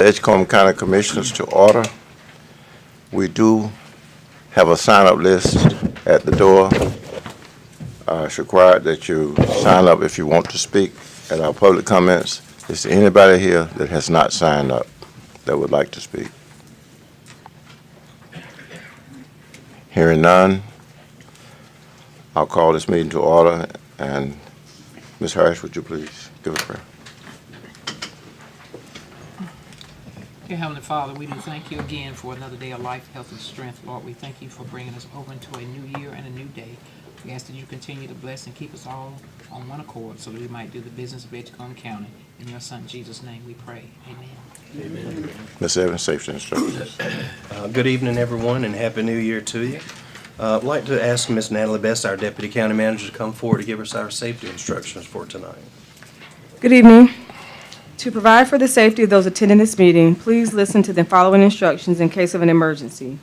Edgecombe County Commissioners to order. We do have a sign-up list at the door. It's required that you sign up if you want to speak at our public comments. Is there anybody here that has not signed up that would like to speak? Hearing none, I'll call this meeting to order. And Ms. Harris, would you please give a prayer? Dear Heavenly Father, we do thank you again for another day of life, health, and strength. Lord, we thank you for bringing us over into a new year and a new day. We ask that you continue to bless and keep us all on one accord so that we might do the business of Edgecombe County. In your Son, Jesus' name, we pray. Amen. Amen. Ms. Evans, safety instructions. Good evening, everyone, and Happy New Year to you. I'd like to ask Ms. Natalie Best, our Deputy County Manager, to come forward to give us our safety instructions for tonight. Good evening. To provide for the safety of those attending this meeting, please listen to the following instructions in case of an emergency.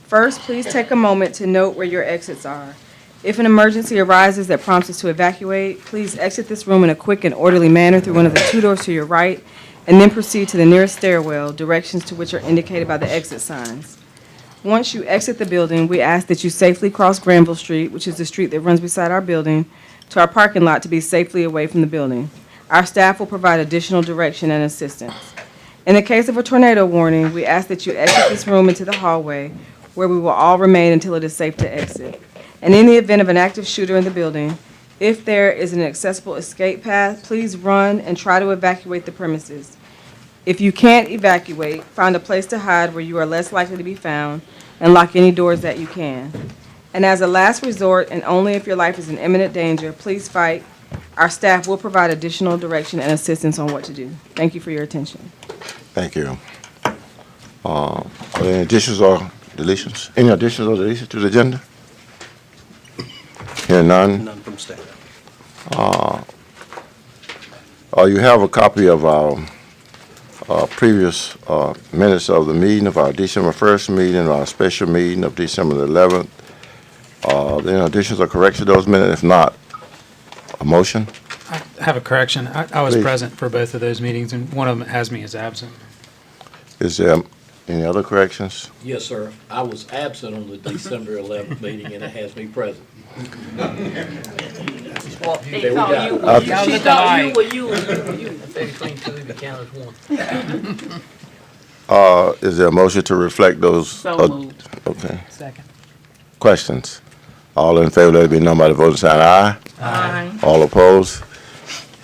First, please take a moment to note where your exits are. If an emergency arises that prompts us to evacuate, please exit this room in a quick and orderly manner through one of the 2 doors to your right, and then proceed to the nearest stairwell, directions to which are indicated by the exit signs. Once you exit the building, we ask that you safely cross Granville Street, which is the street that runs beside our building, to our parking lot to be safely away from the building. Our staff will provide additional direction and assistance. In the case of a tornado warning, we ask that you exit this room into the hallway, where we will all remain until it is safe to exit. And in the event of an active shooter in the building, if there is an accessible escape path, please run and try to evacuate the premises. If you can't evacuate, find a place to hide where you are less likely to be found, and lock any doors that you can. And as a last resort, and only if your life is in imminent danger, please fight. Our staff will provide additional direction and assistance on what to do. Thank you for your attention. Thank you. Are there any additions or deletions? Any additions or deletions to the agenda? Hearing none. None from staff. You have a copy of our previous minutes of the meeting, of our December 1st meeting, our special meeting of December the 11th. Any additions or corrections to those minutes? If not, a motion? I have a correction. I was Please. present for both of those meetings, and one of them has me as absent. Is there any other corrections? Yes, sir. I was absent on the December 11th meeting, and it has me present. Well, There we go. she thought you were you. between two, you count as one. Is there a motion to reflect those? So moved. Okay. Second. Questions? All in favor, let it be known by the voting sign aye. Aye. All opposed?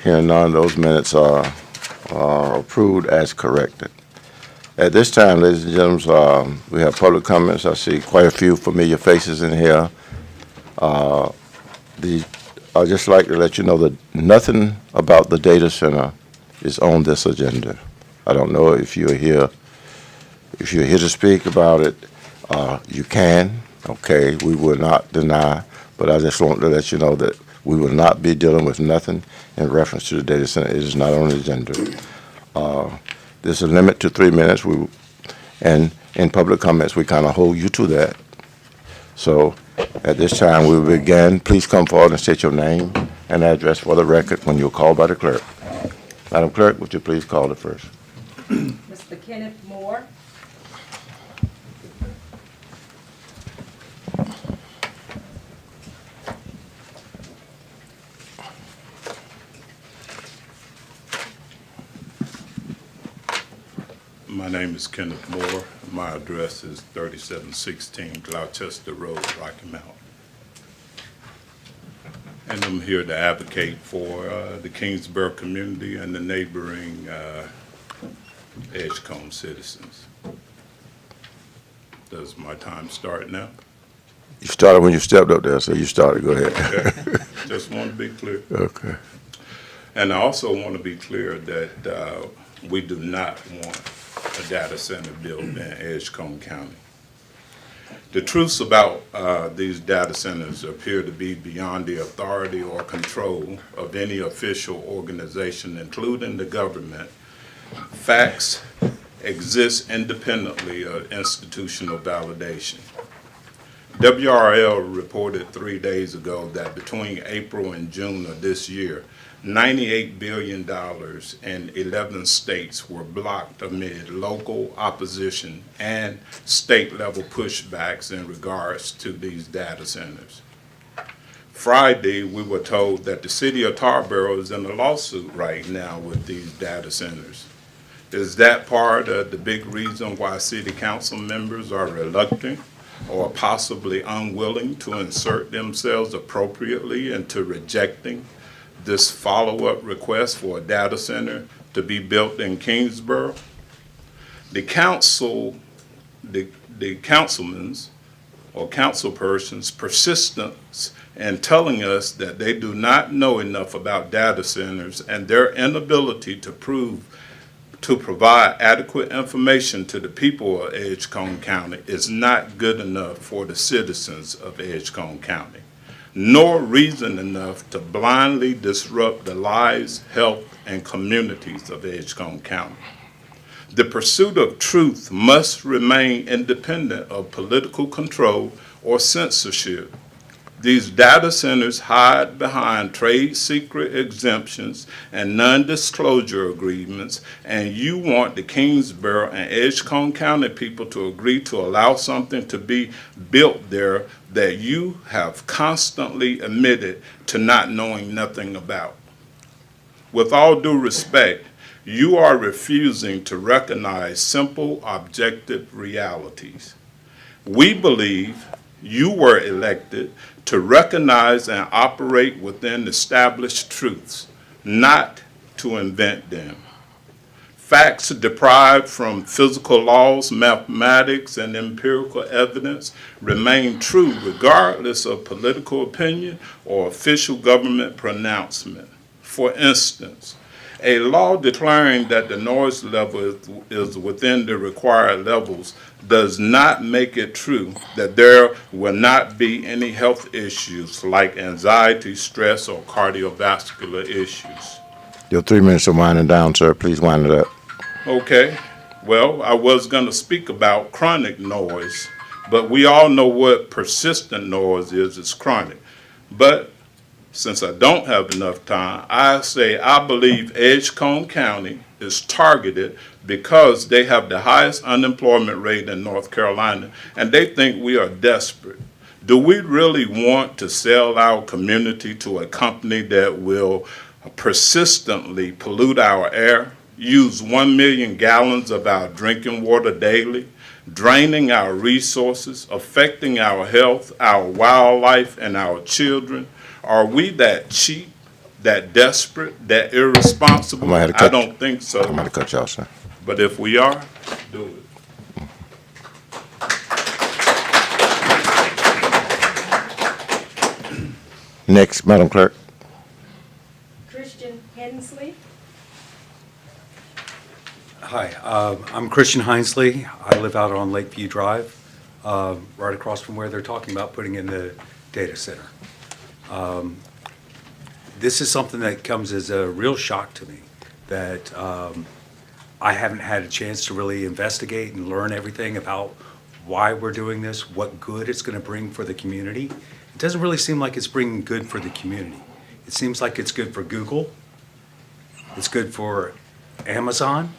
Hearing none, those minutes are approved as corrected. At this time, ladies and gentlemen, we have public comments. I see quite a few familiar faces in here. I'd just like to let you know that nothing about the data center is on this agenda. I don't know if you're here. If you're here to speak about it, you can. Okay, we will not deny, but I just want to let you know that we will not be dealing with nothing in reference to the data center. It is not on the agenda. There's a limit to 3 minutes, and in public comments, we kind of hold you to that. So at this time, we will begin. Please come forward and state your name and address for the record when you're called by the clerk. Madam Clerk, would you please call the first? Mr. Kenneth Moore. My name is Kenneth Moore. My address is 3716 Gloucester Road, Rocky Mount. And I'm here to advocate for the Kingsborough community and the neighboring Edgecombe citizens. Does my time start now? You started when you stepped up there, so you started. Go ahead. Okay. Just want to be clear. Okay. And I also want to be clear that we do not want a data center built in Edgecombe County. The truths about these data centers appear to be beyond the authority or control of any official organization, including the government. Facts exist independently of institutional validation. WRL reported 3 days ago that between April and June of this year, $98 billion in 11 states were blocked amid local opposition and state-level pushbacks in regards to these data centers. Friday, we were told that the city of Tarboro is in a lawsuit right now with these data centers. Is that part of the big reason why city council members are reluctant or possibly unwilling to insert themselves appropriately into rejecting this follow-up request for a data center to be built in Kingsborough? The councilmen's or councilperson's persistence in telling us that they do not know enough about data centers and their inability to provide adequate information to the people of Edgecombe County is not good enough for the citizens of Edgecombe County, nor reason enough to blindly disrupt the lives, health, and communities of Edgecombe County. The pursuit of truth must remain independent of political control or censorship. These data centers hide behind trade secret exemptions and non-disclosure agreements, and you want the Kingsborough and Edgecombe County people to agree to allow something to be built there that you have constantly admitted to not knowing nothing about. With all due respect, you are refusing to recognize simple, objective realities. We believe you were elected to recognize and operate within established truths, not to invent them. Facts derived from physical laws, mathematics, and empirical evidence remain true regardless of political opinion or official government pronouncement. For instance, a law declaring that the noise level is within the required levels does not make it true that there will not be any health issues like anxiety, stress, or cardiovascular issues. Your 3 minutes are winding down, sir. Please wind it up. Okay, well, I was going to speak about chronic noise, but we all know what persistent noise is. It's chronic. But since I don't have enough time, I believe Edgecombe County is targeted because they have the highest unemployment rate in North Carolina, and they think we are desperate. Do we really want to sell our community to a company that will persistently pollute our air, use 1 million gallons of our drinking water daily, draining our resources, affecting our health, our wildlife, and our children? Are we that cheap, that desperate, that irresponsible? I don't think so. I'm going to cut you off, sir. But if we are, do it. Next, Madam Clerk. Christian Hensley. Hi, I'm Christian Hinesley. I live out on Lakeview Drive, right across from where they're talking about putting in the data center. This is something that comes as a real shock to me, that I haven't had a chance to really investigate and learn everything about why we're doing this, what good it's going to bring for the community. It doesn't really seem like it's bringing good for the community. It seems like it's good for Google, it's good for Amazon,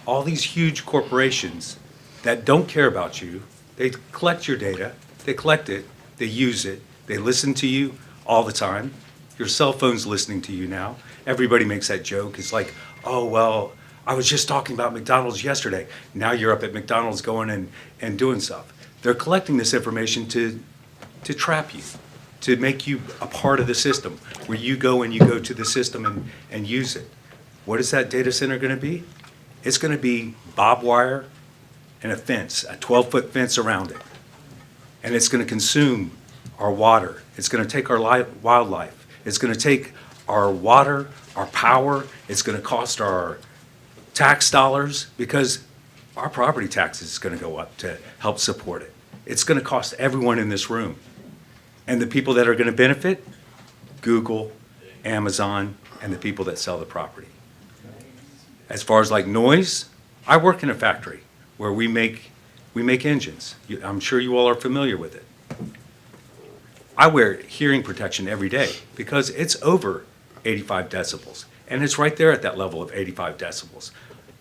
all these huge corporations that don't care about you. They collect your data, they collect it, they use it, they listen to you all the time. Your cell phone's listening to you now. Everybody makes that joke. It's like, oh, well, I was just talking about McDonald's yesterday. Now you're up at McDonald's going and doing stuff. They're collecting this information to trap you, to make you a part of the system, where you go to the system and use it. What is that data center going to be? It's going to be barbed wire and a fence, a 12-foot fence around it. And it's going to consume our water. It's going to take our wildlife. It's going to take our water, our power. It's going to cost our tax dollars, because our property taxes is going to go up to help support it. It's going to cost everyone in this room. And the people that are going to benefit, Google, Amazon, and the people that sell the property. As far as like noise, I work in a factory where we make engines. I'm sure you all are familiar with it. I wear hearing protection every day because it's over 85 decibels. And it's right there at that level of 85 decibels.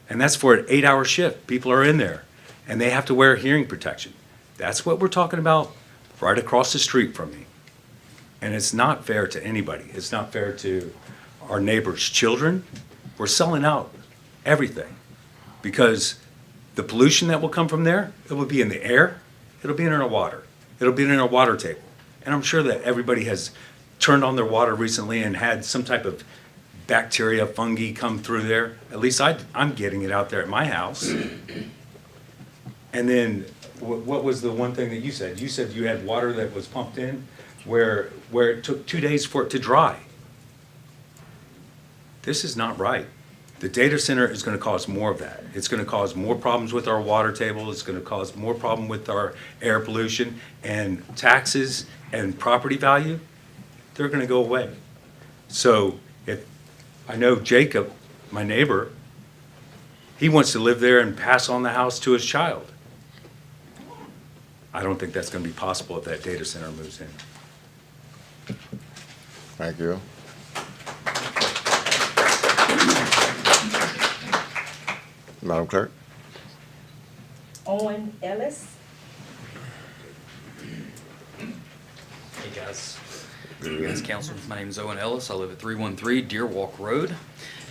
And that's for an 8-hour shift. People are in there and they have to wear hearing protection. That's what we're talking about right across the street from me. And it's not fair to anybody. It's not fair to our neighbors' children. We're selling out everything because the pollution that will come from there, it will be in the air, it'll be in our water, it'll be in our water table. And I'm sure that everybody has turned on their water recently and had some type of bacteria, fungi come through there. At least I'm getting it out there at my house. And then, what was the one thing that you said? You said you had water that was pumped in where it took 2 days for it to dry. This is not right. The data center is going to cause more of that. It's going to cause more problems with our water table. It's going to cause more problem with our air pollution, and taxes and property value, they're going to go away. So if I know Jacob, my neighbor, he wants to live there and pass on the house to his child. I don't think that's going to be possible if that data center moves in. Thank you. Madam Clerk? Owen Ellis. Hey guys. Yes, Council. My name is Owen Ellis. I live at 313 Deer Walk Road,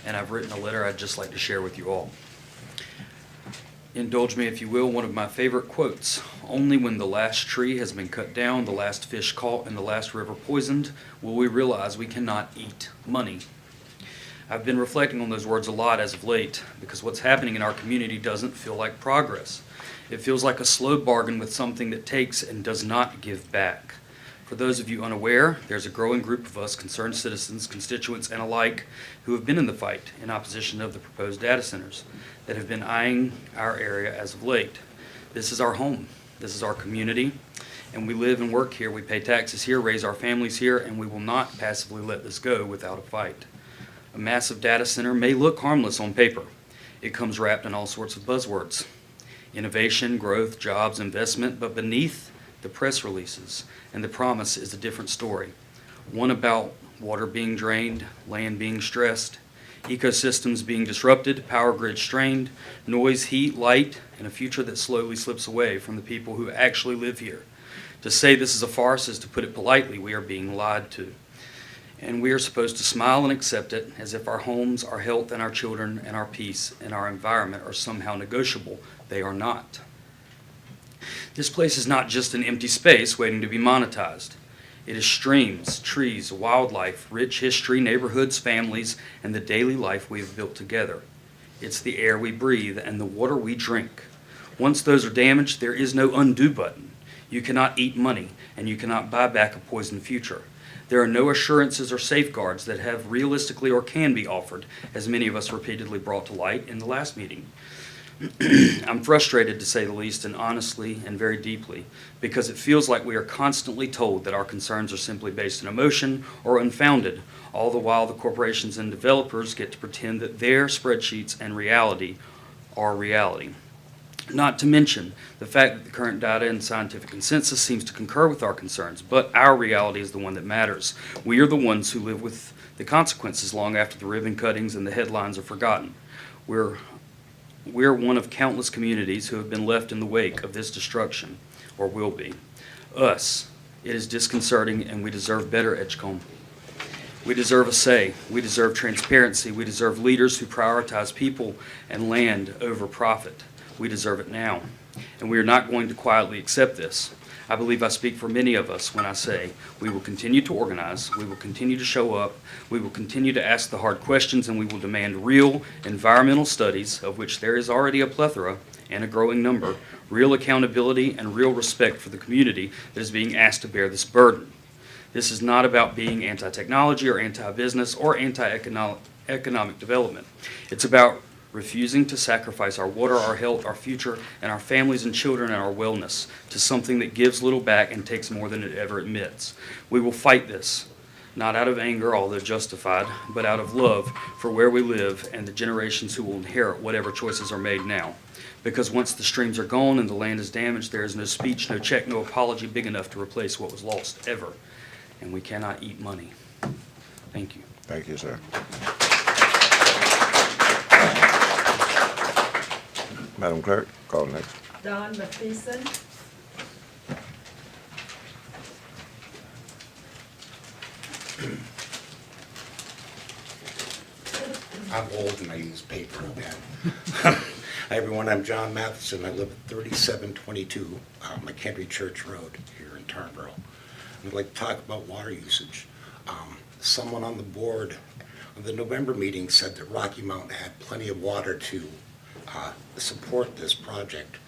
and I've written a letter I'd just like to share with you all. Indulge me, if you will, one of my favorite quotes. Only when the last tree has been cut down, the last fish caught, and the last river poisoned, will we realize we cannot eat money. I've been reflecting on those words a lot as of late, because what's happening in our community doesn't feel like progress. It feels like a slow bargain with something that takes and does not give back. For those of you unaware, there's a growing group of us, concerned citizens, constituents, and alike, who have been in the fight in opposition of the proposed data centers that have been eyeing our area as of late. This is our home. This is our community, and we live and work here. We pay taxes here, raise our families here, and we will not passively let this go without a fight. A massive data center may look harmless on paper. It comes wrapped in all sorts of buzzwords. Innovation, growth, jobs, investment, but beneath the press releases and the promise is a different story. One about water being drained, land being stressed, ecosystems being disrupted, power grid strained, noise, heat, light, and a future that slowly slips away from the people who actually live here. To say this is a farce is to put it politely. We are being lied to. And we are supposed to smile and accept it as if our homes, our health, and our children, and our peace, and our environment are somehow negotiable. They are not. This place is not just an empty space waiting to be monetized. It is streams, trees, wildlife, rich history, neighborhoods, families, and the daily life we have built together. It's the air we breathe and the water we drink. Once those are damaged, there is no undo button. You cannot eat money, and you cannot buy back a poisoned future. There are no assurances or safeguards that have realistically or can be offered, as many of us repeatedly brought to light in the last meeting. I'm frustrated, to say the least, and honestly and very deeply, because it feels like we are constantly told that our concerns are simply based on emotion or unfounded, all the while the corporations and developers get to pretend that their spreadsheets and reality are reality. Not to mention the fact that the current data and scientific consensus seems to concur with our concerns, but our reality is the one that matters. We are the ones who live with the consequences long after the ribbon cuttings and the headlines are forgotten. We're one of countless communities who have been left in the wake of this destruction, or will be. Us. It is disconcerting, and we deserve better, Edgecombe. We deserve a say. We deserve transparency. We deserve leaders who prioritize people and land over profit. We deserve it now, and we are not going to quietly accept this. I believe I speak for many of us when I say we will continue to organize, we will continue to show up, we will continue to ask the hard questions, and we will demand real environmental studies, of which there is already a plethora and a growing number, real accountability and real respect for the community that is being asked to bear this burden. This is not about being anti-technology or anti-business or anti-economic development. It's about refusing to sacrifice our water, our health, our future, and our families and children and our wellness to something that gives little back and takes more than it ever admits. We will fight this, not out of anger, although justified, but out of love for where we live and the generations who will inherit whatever choices are made now. Because once the streams are gone and the land is damaged, there is no speech, no check, no apology big enough to replace what was lost, ever. and we cannot eat money. Thank you. Thank you, sir. Madam Clerk, call next. Don Matheson. I'm old and I use paper again. Hi, everyone. I'm John Matheson. I live at 3722 McHenry Church Road here in Tarboro. I'd like to talk about water usage. Someone on the board of the November meeting said that Rocky Mountain had plenty of water to support this project.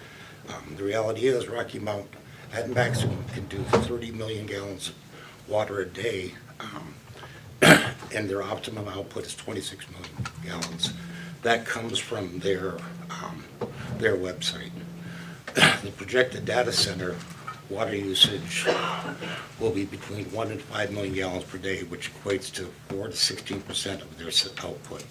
The reality is Rocky Mountain at maximum can do 30 million gallons of water a day. And their optimum output is 26 million gallons. That comes from their website. The projected data center water usage will be between 1 and 5 million gallons per day, which equates to 4 to 16% of their output.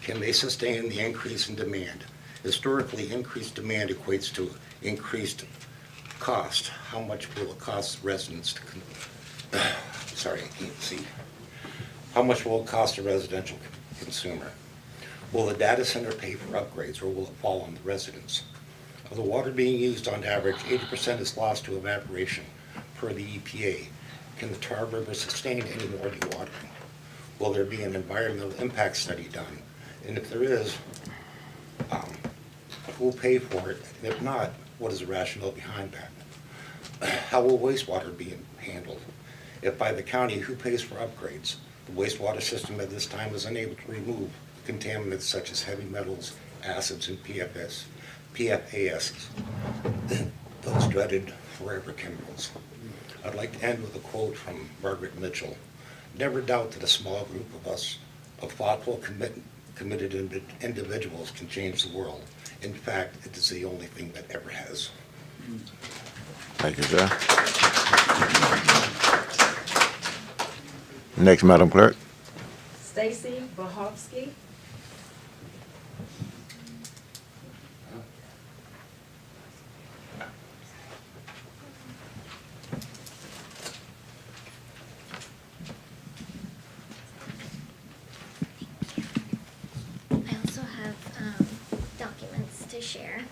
Can they sustain the increase in demand? Historically, increased demand equates to increased cost. How much will it cost residents to, sorry, I can't see. How much will it cost a residential consumer? Will the data center pay for upgrades, or will it fall on the residents? Of the water being used on average, 80% is lost to evaporation per the EPA. Can the Tar River sustain any more dewatering? Will there be an environmental impact study done? And if there is, who will pay for it? And if not, what is the rationale behind that? How will wastewater be handled? If by the county, who pays for upgrades? The wastewater system at this time is unable to remove contaminants such as heavy metals, acids, and PFAS, those dreaded forever chemicals. I'd like to end with a quote from Margaret Mitchell. Never doubt that a small group of us, of thoughtful, committed individuals can change the world. In fact, it is the only thing that ever has. Thank you, sir. Next, Madam Clerk. Stacy Bohovsky. I also have documents to share.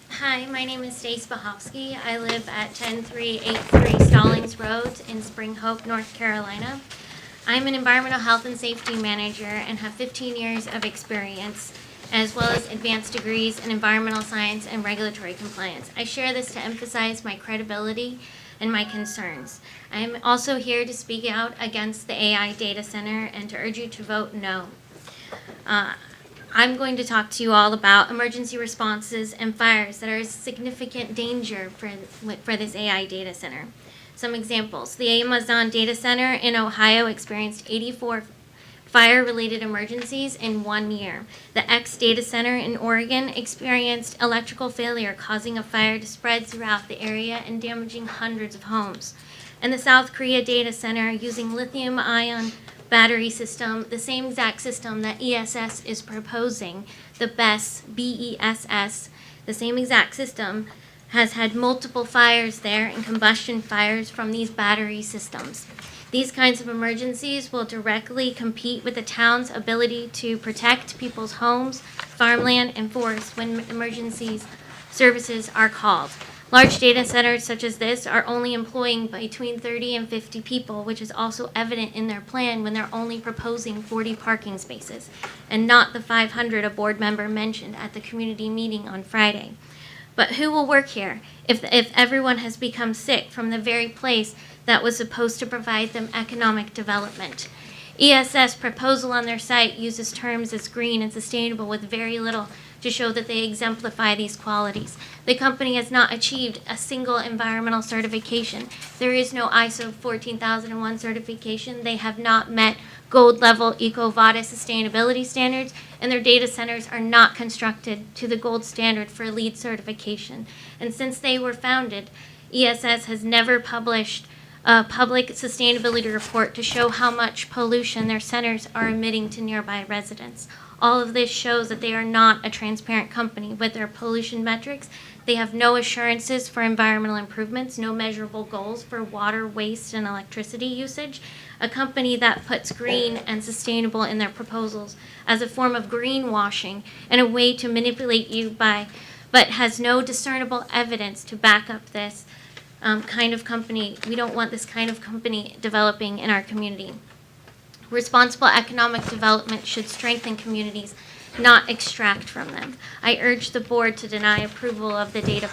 Hi, my name is Stace Bohovsky. I live at 10383 Stallings Road in Spring Hope, North Carolina. I'm an environmental health and safety manager and have 15 years of experience, as well as advanced degrees in environmental science and regulatory compliance. I share this to emphasize my credibility and my concerns. I'm also here to speak out against the AI data center and to urge you to vote no. I'm going to talk to you all about emergency responses and fires that are a significant danger for this AI data center. Some examples. The Amazon data center in Ohio experienced 84 fire-related emergencies in 1 year. The X data center in Oregon experienced electrical failure, causing a fire to spread throughout the area and damaging hundreds of homes. And the South Korea data center, using lithium-ion battery system, the same exact system that ESS is proposing, the BESS, B-E-S-S, the same exact system, has had multiple fires there and combustion fires from these battery systems. These kinds of emergencies will directly compete with the town's ability to protect people's homes, farmland, and forests when emergencies services are called. Large data centers such as this are only employing between 30 and 50 people, which is also evident in their plan when they're only proposing 40 parking spaces, and not the 500 a board member mentioned at the community meeting on Friday. But who will work here if everyone has become sick from the very place that was supposed to provide them economic development? ESS proposal on their site uses terms as green and sustainable with very little to show that they exemplify these qualities. The company has not achieved a single environmental certification. There is no ISO 14001 certification. They have not met gold level EcoVadis sustainability standards, and their data centers are not constructed to the gold standard for LEED certification. And since they were founded, ESS has never published a public sustainability report to show how much pollution their centers are emitting to nearby residents. All of this shows that they are not a transparent company with their pollution metrics. They have no assurances for environmental improvements, no measurable goals for water, waste, and electricity usage. A company that puts green and sustainable in their proposals as a form of greenwashing and a way to manipulate you but has no discernible evidence to back up this kind of company. We don't want this kind of company developing in our community. Responsible economic development should strengthen communities, not extract from them. I urge the board to deny approval of the data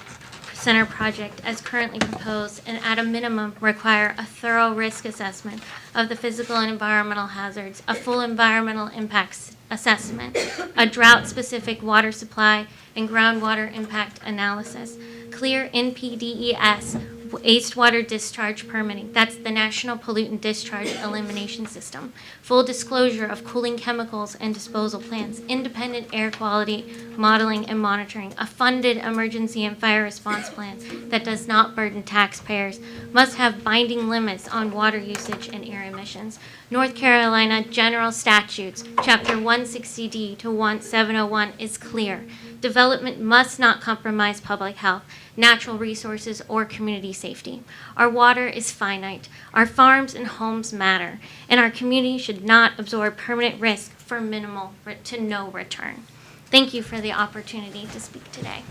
center project as currently proposed, and at a minimum require a thorough risk assessment of the physical and environmental hazards, a full environmental impacts assessment, a drought-specific water supply and groundwater impact analysis, clear NPDES wastewater discharge permitting. That's the National Pollutant Discharge Elimination System. Full disclosure of cooling chemicals and disposal plans, independent air quality modeling and monitoring, a funded emergency and fire response plan that does not burden taxpayers, must have binding limits on water usage and air emissions. North Carolina General Statutes, Chapter 160D to 701 is clear. Development must not compromise public health, natural resources, or community safety. Our water is finite. Our farms and homes matter, and our community should not absorb permanent risk for minimal to no return. Thank you for the opportunity to speak today.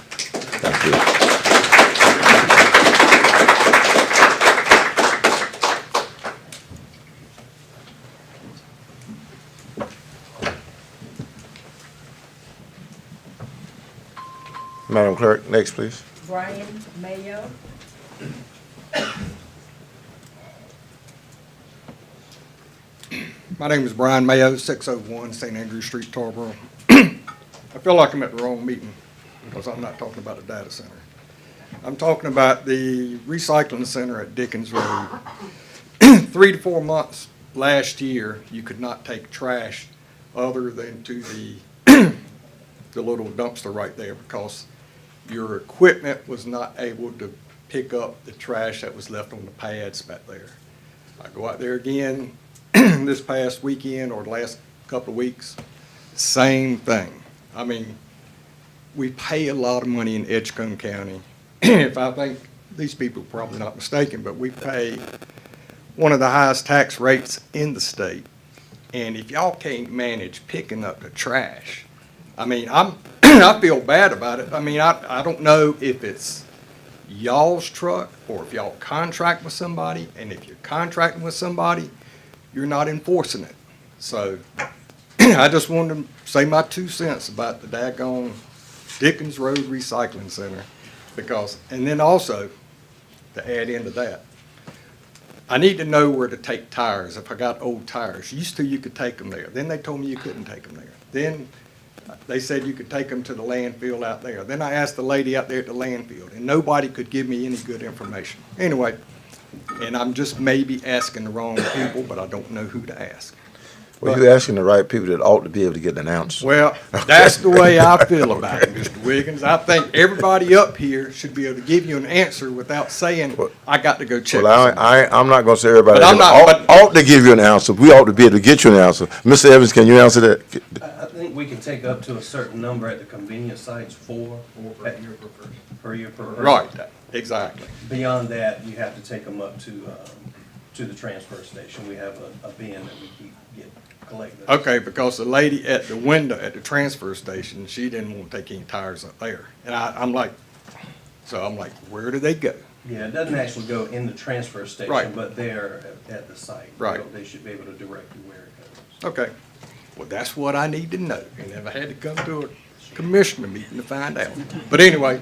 Thank you. Madam Clerk, next, please. Brian Mayo. My name is Brian Mayo, 601 St. Andrew Street, Tarboro. I feel like I'm at the wrong meeting because I'm not talking about a data center. I'm talking about the recycling center at Dickens Road. 3 to 4 months last year, you could not take trash other than to the little dumpster right there because your equipment was not able to pick up the trash that was left on the pads back there. I go out there again this past weekend or the last couple of weeks, same thing. I mean, we pay a lot of money in Edgecombe County. If I think these people are probably not mistaken, but we pay one of the highest tax rates in the state. And if y'all can't manage picking up the trash, I mean, I feel bad about it. I mean, I don't know if it's y'all's truck or if y'all contract with somebody, and if you're contracting with somebody, you're not enforcing it. So I just wanted to say my 2 cents about the daggone Dickens Road Recycling Center because, and then also to add into that, I need to know where to take tires if I got old tires. Used to you could take them there. Then they told me you couldn't take them there. Then they said you could take them to the landfill out there. Then I asked the lady out there at the landfill, and nobody could give me any good information. Anyway, and I'm just maybe asking the wrong people, but I don't know who to ask. Well, you're asking the right people that ought to be able to get an answer. Well, that's the way I feel about it, Mr. Wiggins. I think everybody up here should be able to give you an answer without saying, I got to go check. Well, I'm not gonna say everybody But I'm not- ought to give you an answer. We ought to be able to get you an answer. Mr. Evans, can you answer that? I think we can take up to a certain number at the convenience sites, four per year per person. Right, exactly. Beyond that, you have to take them up to the transfer station. We have a bin that we keep collecting. Okay, because the lady at the window at the transfer station, she didn't want to take any tires up there. And I'm like, where do they go? Yeah, it doesn't actually go in the transfer station, Right. but there at the site. Right. They should be able to direct you where it goes. Okay, well, that's what I need to know. And if I had to come to a commissioner meeting to find out. But anyway,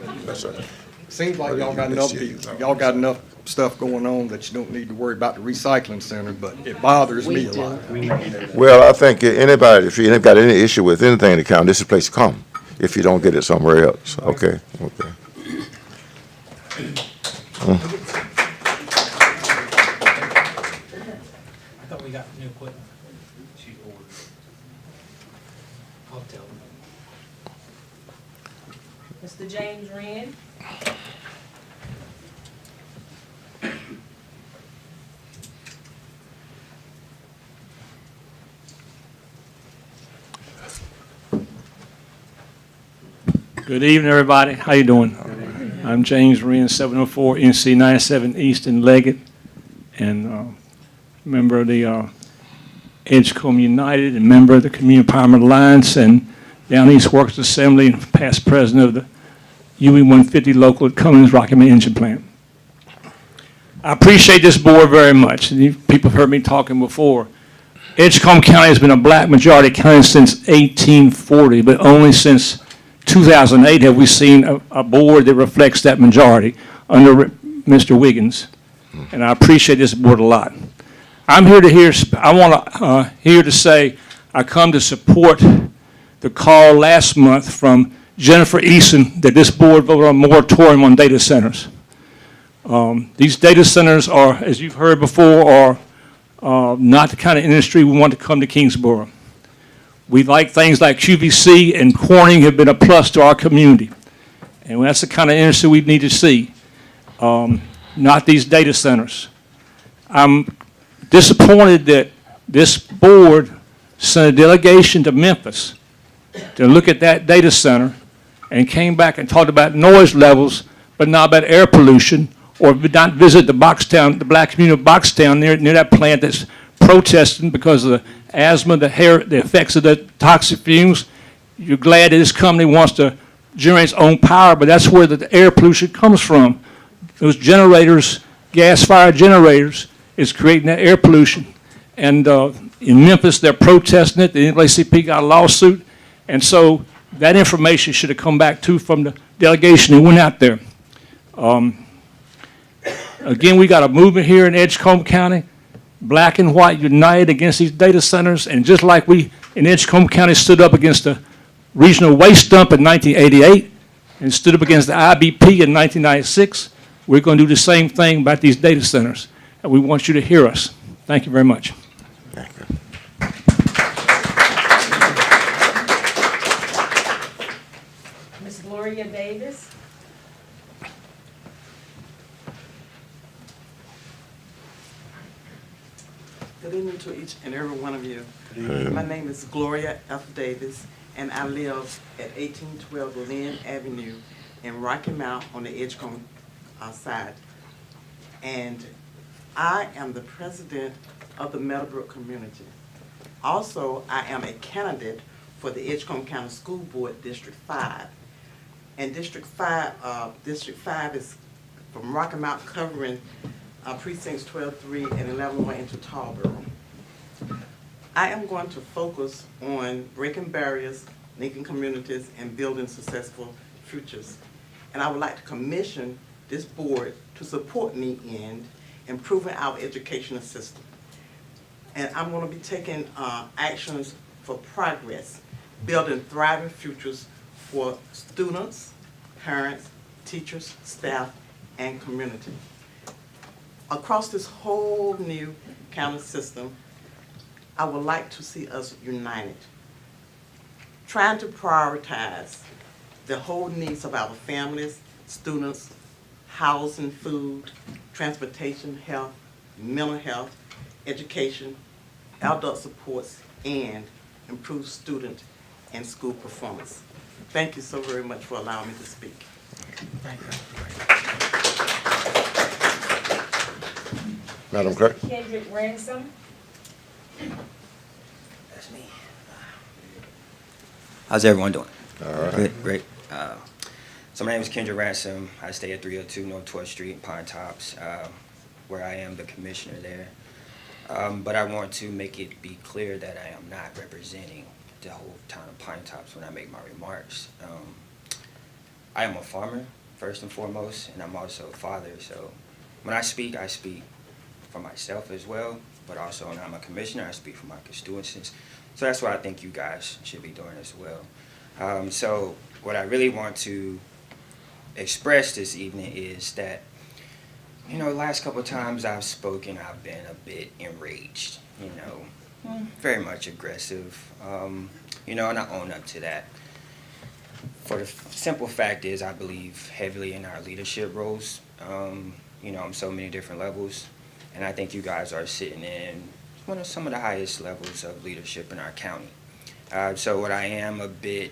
seems like y'all got enough people, y'all got enough stuff going on that you don't need to worry about the recycling center, but it bothers me a lot. Well, I think anybody, if you ain't got any issue with anything in the county, this is the place to come, if you don't get it somewhere else. Okay, okay. I thought we got new equipment. She ordered. I'll tell them. Mr. James Rand. Good evening, everybody. How you doing? I'm James Wren, 704 NC 97 East in Leggett, and member of the Edgecombe United and member of the Community Empowerment Alliance and Down East Workers Assembly and past president of the UE 150 local at Cummins Rocky Mountain Engine Plant. I appreciate this board very much. And people have heard me talking before. Edgecombe County has been a black majority county since 1840, but only since 2008 have we seen a board that reflects that majority under Mr. Wiggins. And I appreciate this board a lot. I'm here to here to say I come to support the call last month from Jennifer Eason that this board voted on a moratorium on data centers. These data centers are, as you've heard before, are not the kind of industry we want to come to Kingsborough. We like things like QVC and Corning have been a plus to our community. And that's the kind of industry we need to see, not these data centers. I'm disappointed that this board sent a delegation to Memphis to look at that data center and came back and talked about noise levels, but not about air pollution, or not visit the Boxtown, the black community of Boxtown near that plant that's protesting because of the asthma, the effects of the toxic fumes. You're glad that this company wants to generate its own power, but that's where the air pollution comes from. Those generators, gas-fired generators, is creating that air pollution. And in Memphis, they're protesting it. The NAACP got a lawsuit. And so that information should have come back, too, from the delegation that went out there. Again, we got a movement here in Edgecombe County, black and white united against these data centers. And just like we in Edgecombe County stood up against the regional waste dump in 1988 and stood up against the IBP in 1996, we're going to do the same thing about these data centers. And we want you to hear us. Thank you very much. Thank you. Ms. Gloria Davis. Good evening to each and every one of you. My name is Gloria F. Davis, and I live at 1812 Lynn Avenue in Rocky Mount on the Edgecombe side. And I am the president of the Meadowbrook community. Also, I am a candidate for the Edgecombe County School Board District 5. And District 5 is from Rocky Mount covering precincts 12-3 and 11-1 into Tarboro. I am going to focus on breaking barriers, linking communities, and building successful futures. And I would like to commission this board to support me in improving our educational system. And I'm going to be taking actions for progress, building thriving futures for students, parents, teachers, staff, and community. Across this whole new county system, I would like to see us united, trying to prioritize the whole needs of our families, students, housing, food, transportation, health, mental health, education, adult supports, and improve student and school performance. Thank you so very much for allowing me to speak. Thank you. Madam Clerk? Kendrick Ransom. That's me. How's everyone doing? All right. Good, great. So my name is Kendrick Ransom. I stay at 302 North 12th Street in Pine Tops, where I am the commissioner there. But I want to make it be clear that I am not representing the whole town of Pine Tops when I make my remarks. I am a farmer, first and foremost, and I'm also a father. So when I speak for myself as well, but also when I'm a commissioner, I speak for my constituencies. So that's what I think you guys should be doing as well. So what I really want to express this evening is that, you know, the last couple of times I've spoken, I've been a bit enraged, you know, very much aggressive, you know, and I own up to that. For the simple fact is I believe heavily in our leadership roles, you know, on so many different levels. And I think you guys are sitting in some of the highest levels of leadership in our county. So what I am a bit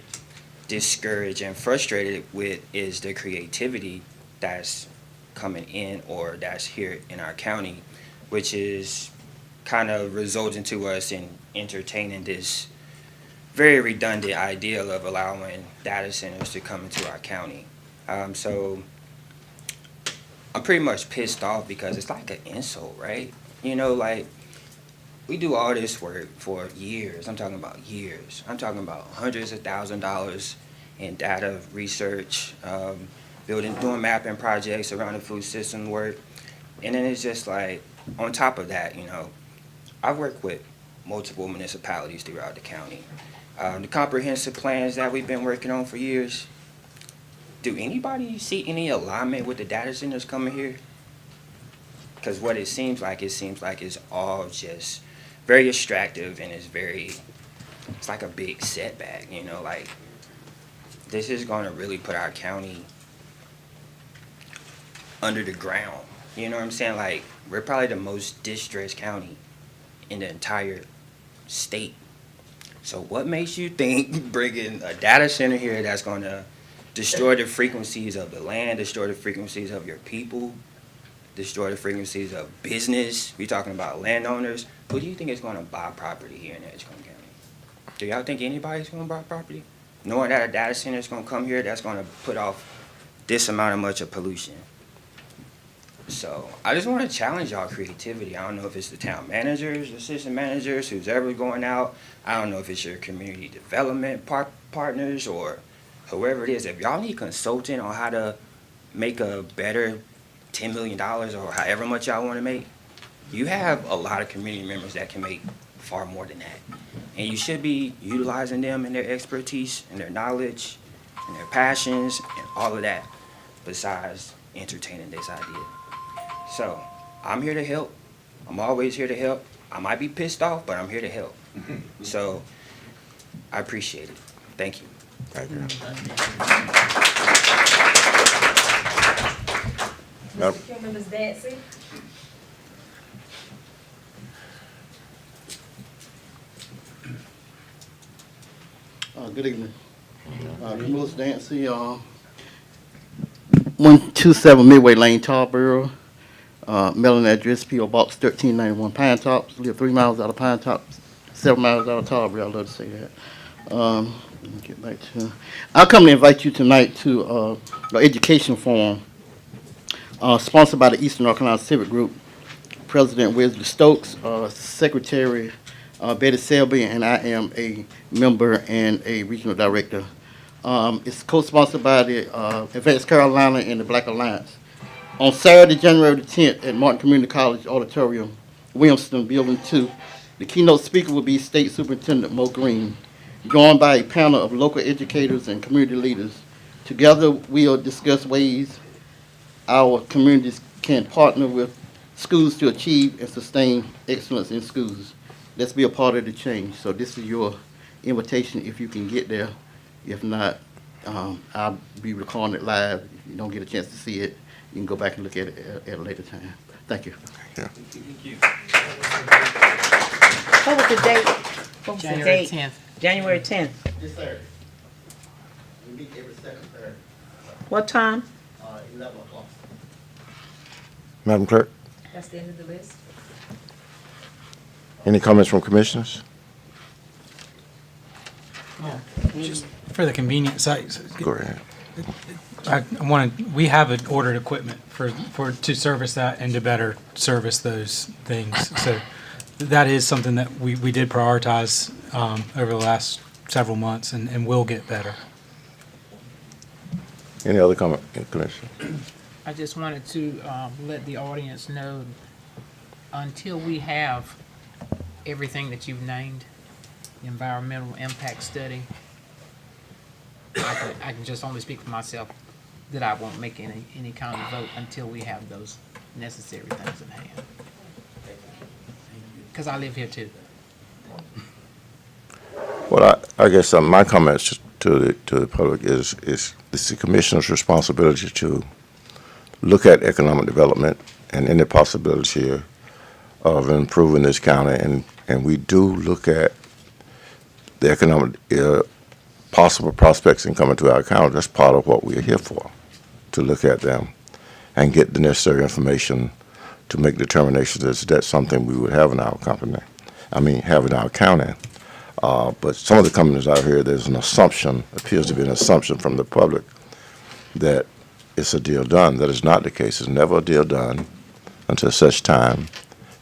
discouraged and frustrated with is the creativity that's coming in or that's here in our county, which is kind of resulting to us in entertaining this very redundant idea of allowing data centers to come into our county. So I'm pretty much pissed off because it's like an insult, right? You know, like, we do all this work for years. I'm talking about years. I'm talking about hundreds of $1,000s in data research, doing mapping projects around the food system work. And then it's just like, on top of that, you know, I've worked with multiple municipalities throughout the county. The comprehensive plans that we've been working on for years, do anybody see any alignment with the data centers coming here? Because what it seems like it's all just very extractive and it's like a big setback, you know, like, this is gonna really put our county under the ground. You know what I'm saying? Like, we're probably the most distressed county in the entire state. So what makes you think bringing a data center here that's gonna destroy the frequencies of the land, destroy the frequencies of your people, destroy the frequencies of business? We're talking about landowners. Who do you think is gonna buy property here in Edgecombe County? Do y'all think anybody's gonna buy property? Knowing that a data center is gonna come here that's gonna put off this amount of much of pollution. So I just want to challenge y'all creativity. I don't know if it's the town managers, assistant managers, who's ever going out. I don't know if it's your community development partners or whoever it is. If y'all need consulting on how to make a better $10 million or however much y'all want to make, you have a lot of community members that can make far more than that. And you should be utilizing them and their expertise and their knowledge and their passions and all of that besides entertaining this idea. So, I'm here to help. I'm always here to help. I might be pissed off, but I'm here to help. So, I appreciate it. Thank you. Thank you. Mr. Cummings, Ms. Dancy? Good evening. Camillus Dancy, 127 Midway Lane, Tarboro. Mailing address, P.O. Box 1391, Pine Tops. Live 3 miles out of Pine Tops, 7 miles out of Tarboro. I'd love to say that. Let me get back to. I'll come to invite you tonight to the education forum sponsored by the Eastern North Carolina Civic Group. President Wesley Stokes, Secretary Betty Selby, and I am a member and a regional director. It's co-sponsored by the Advanced Carolina and the Black Alliance. On Saturday, January the 10th, at Martin Community College Auditorium, Williamston, Building 2, the keynote speaker will be State Superintendent Mo Green, joined by a panel of local educators and community leaders. Together, we'll discuss ways our communities can partner with schools to achieve and sustain excellence in schools. Let's be a part of the change. So this is your invitation if you can get there. If not, I'll be recording it live. If you don't get a chance to see it, you can go back and look at it at a later time. Thank you. Yeah. Thank you. What was the date? What was the January date? 10th. January 10th. This Saturday. We meet every second Saturday, What time? 11 o'clock. Madam Clerk, That's the end of the list. any comments from commissioners? Just for the convenience sake, Go ahead. we have ordered equipment to service that and to better service those things. So that is something that we did prioritize over the last several months and will get better. Any other comment, Commissioner? I just wanted to let the audience know, until we have everything that you've named, the environmental impact study, I can just only speak for myself, that I won't make any kind of vote until we have those necessary things in hand. Because I live here too. Well, I guess my comments to the public is it's the commissioner's responsibility to look at economic development and any possibility of improving this county, and we do look at the economic possible prospects in coming to our county, that's part of what we're here for, to look at them and get the necessary information to make determinations that that's something we would have in our company, have in our county. But some of the companies out here, there's an assumption, appears to be an assumption from the public that it's a deal done. That is not the case. It's never a deal done until such time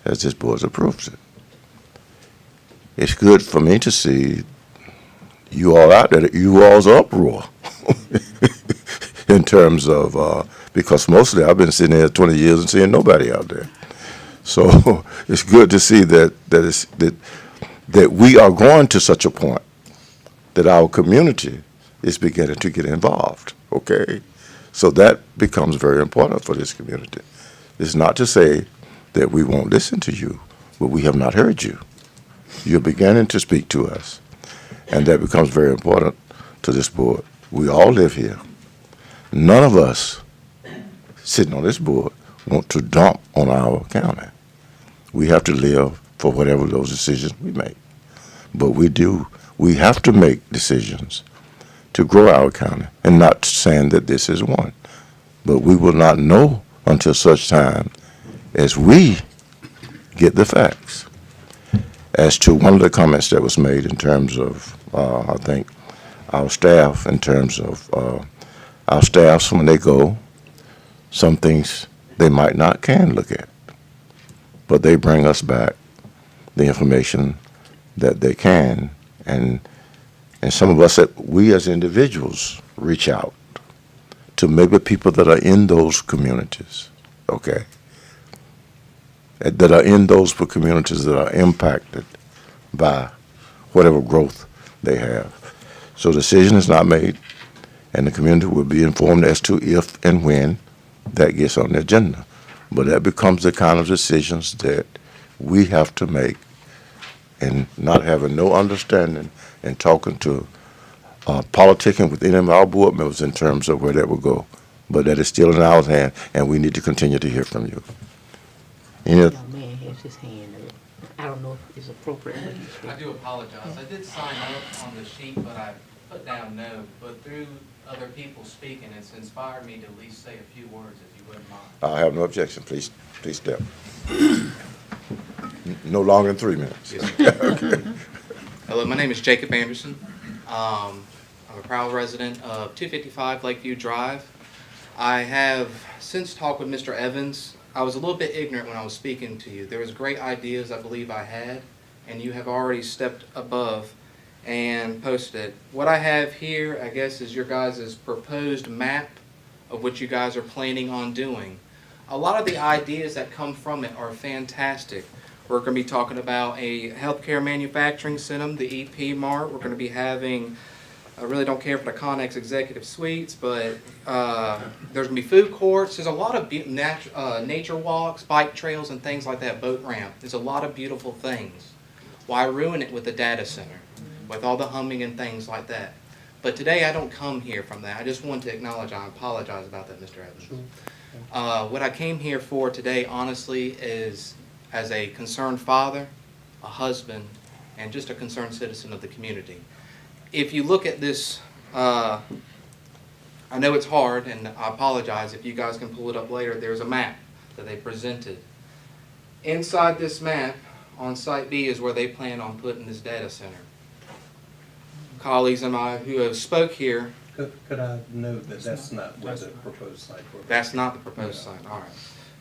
as this board approves it. It's good for me to see you all out there, you all's uproar in terms of, because mostly I've been sitting here 20 years and seeing nobody out there. So it's good to see that we are going to such a point that our community is beginning to get involved, okay? So that becomes very important for this community. It's not to say that we won't listen to you, but we have not heard you. You're beginning to speak to us, and that becomes very important to this board. We all live here. None of us sitting on this board want to dump on our county. We have to live for whatever those decisions we make. But we have to make decisions to grow our county, and not saying that this is one. But we will not know until such time as we get the facts. As to one of the comments that was made in terms of, I think, our staff, in terms of our staffs when they go, some things they might not can look at. But they bring us back the information that they can, and some of us, that we as individuals reach out to maybe people that are in those communities, okay? That are in those communities that are impacted by whatever growth they have. So the decision is not made, and the community will be informed as to if and when that gets on the agenda. But that becomes the kind of decisions that we have to make, and not having no understanding and talking to politicking with any of our board members in terms of where that will go. But that is still in our hand, and we need to continue to hear from you. Any other? Young man has his hand up. I don't know if it's appropriate. I do apologize. I did sign up on the sheet, but I put down no. But through other people speaking, it's inspired me to at least say a few words, if you wouldn't mind. I have no objection. Please step. No longer than 3 minutes. Okay. Hello, my name is Jacob Anderson. I'm a proud resident of 255 Lakeview Drive. I have since talked with Mr. Evans. I was a little bit ignorant when I was speaking to you. There was great ideas I believe I had, and you have already stepped above and posted it. What I have here, I guess, is your guys' proposed map of what you guys are planning on doing. A lot of the ideas that come from it are fantastic. We're going to be talking about a healthcare manufacturing center, the EP Mart. We're going to be having, I really don't care for the Connex Executive Suites, but there's going to be food courts. There's a lot of nature walks, bike trails, and things like that, boat ramp. There's a lot of beautiful things. Why ruin it with the data center, with all the humming and things like that? But today I don't come here from that. I just want to acknowledge, I apologize about that, Mr. Evans. Sure. What I came here for today, honestly, is as a concerned father, a husband, and just a concerned citizen of the community. If you look at this, I know it's hard, and I apologize if you guys can pull it up later. There's a map that they presented. Inside this map, on Site B, is where they plan on putting this data center. Colleagues and I who have spoke here. Could I note that that's not where the proposed site was? That's not the proposed site, all right.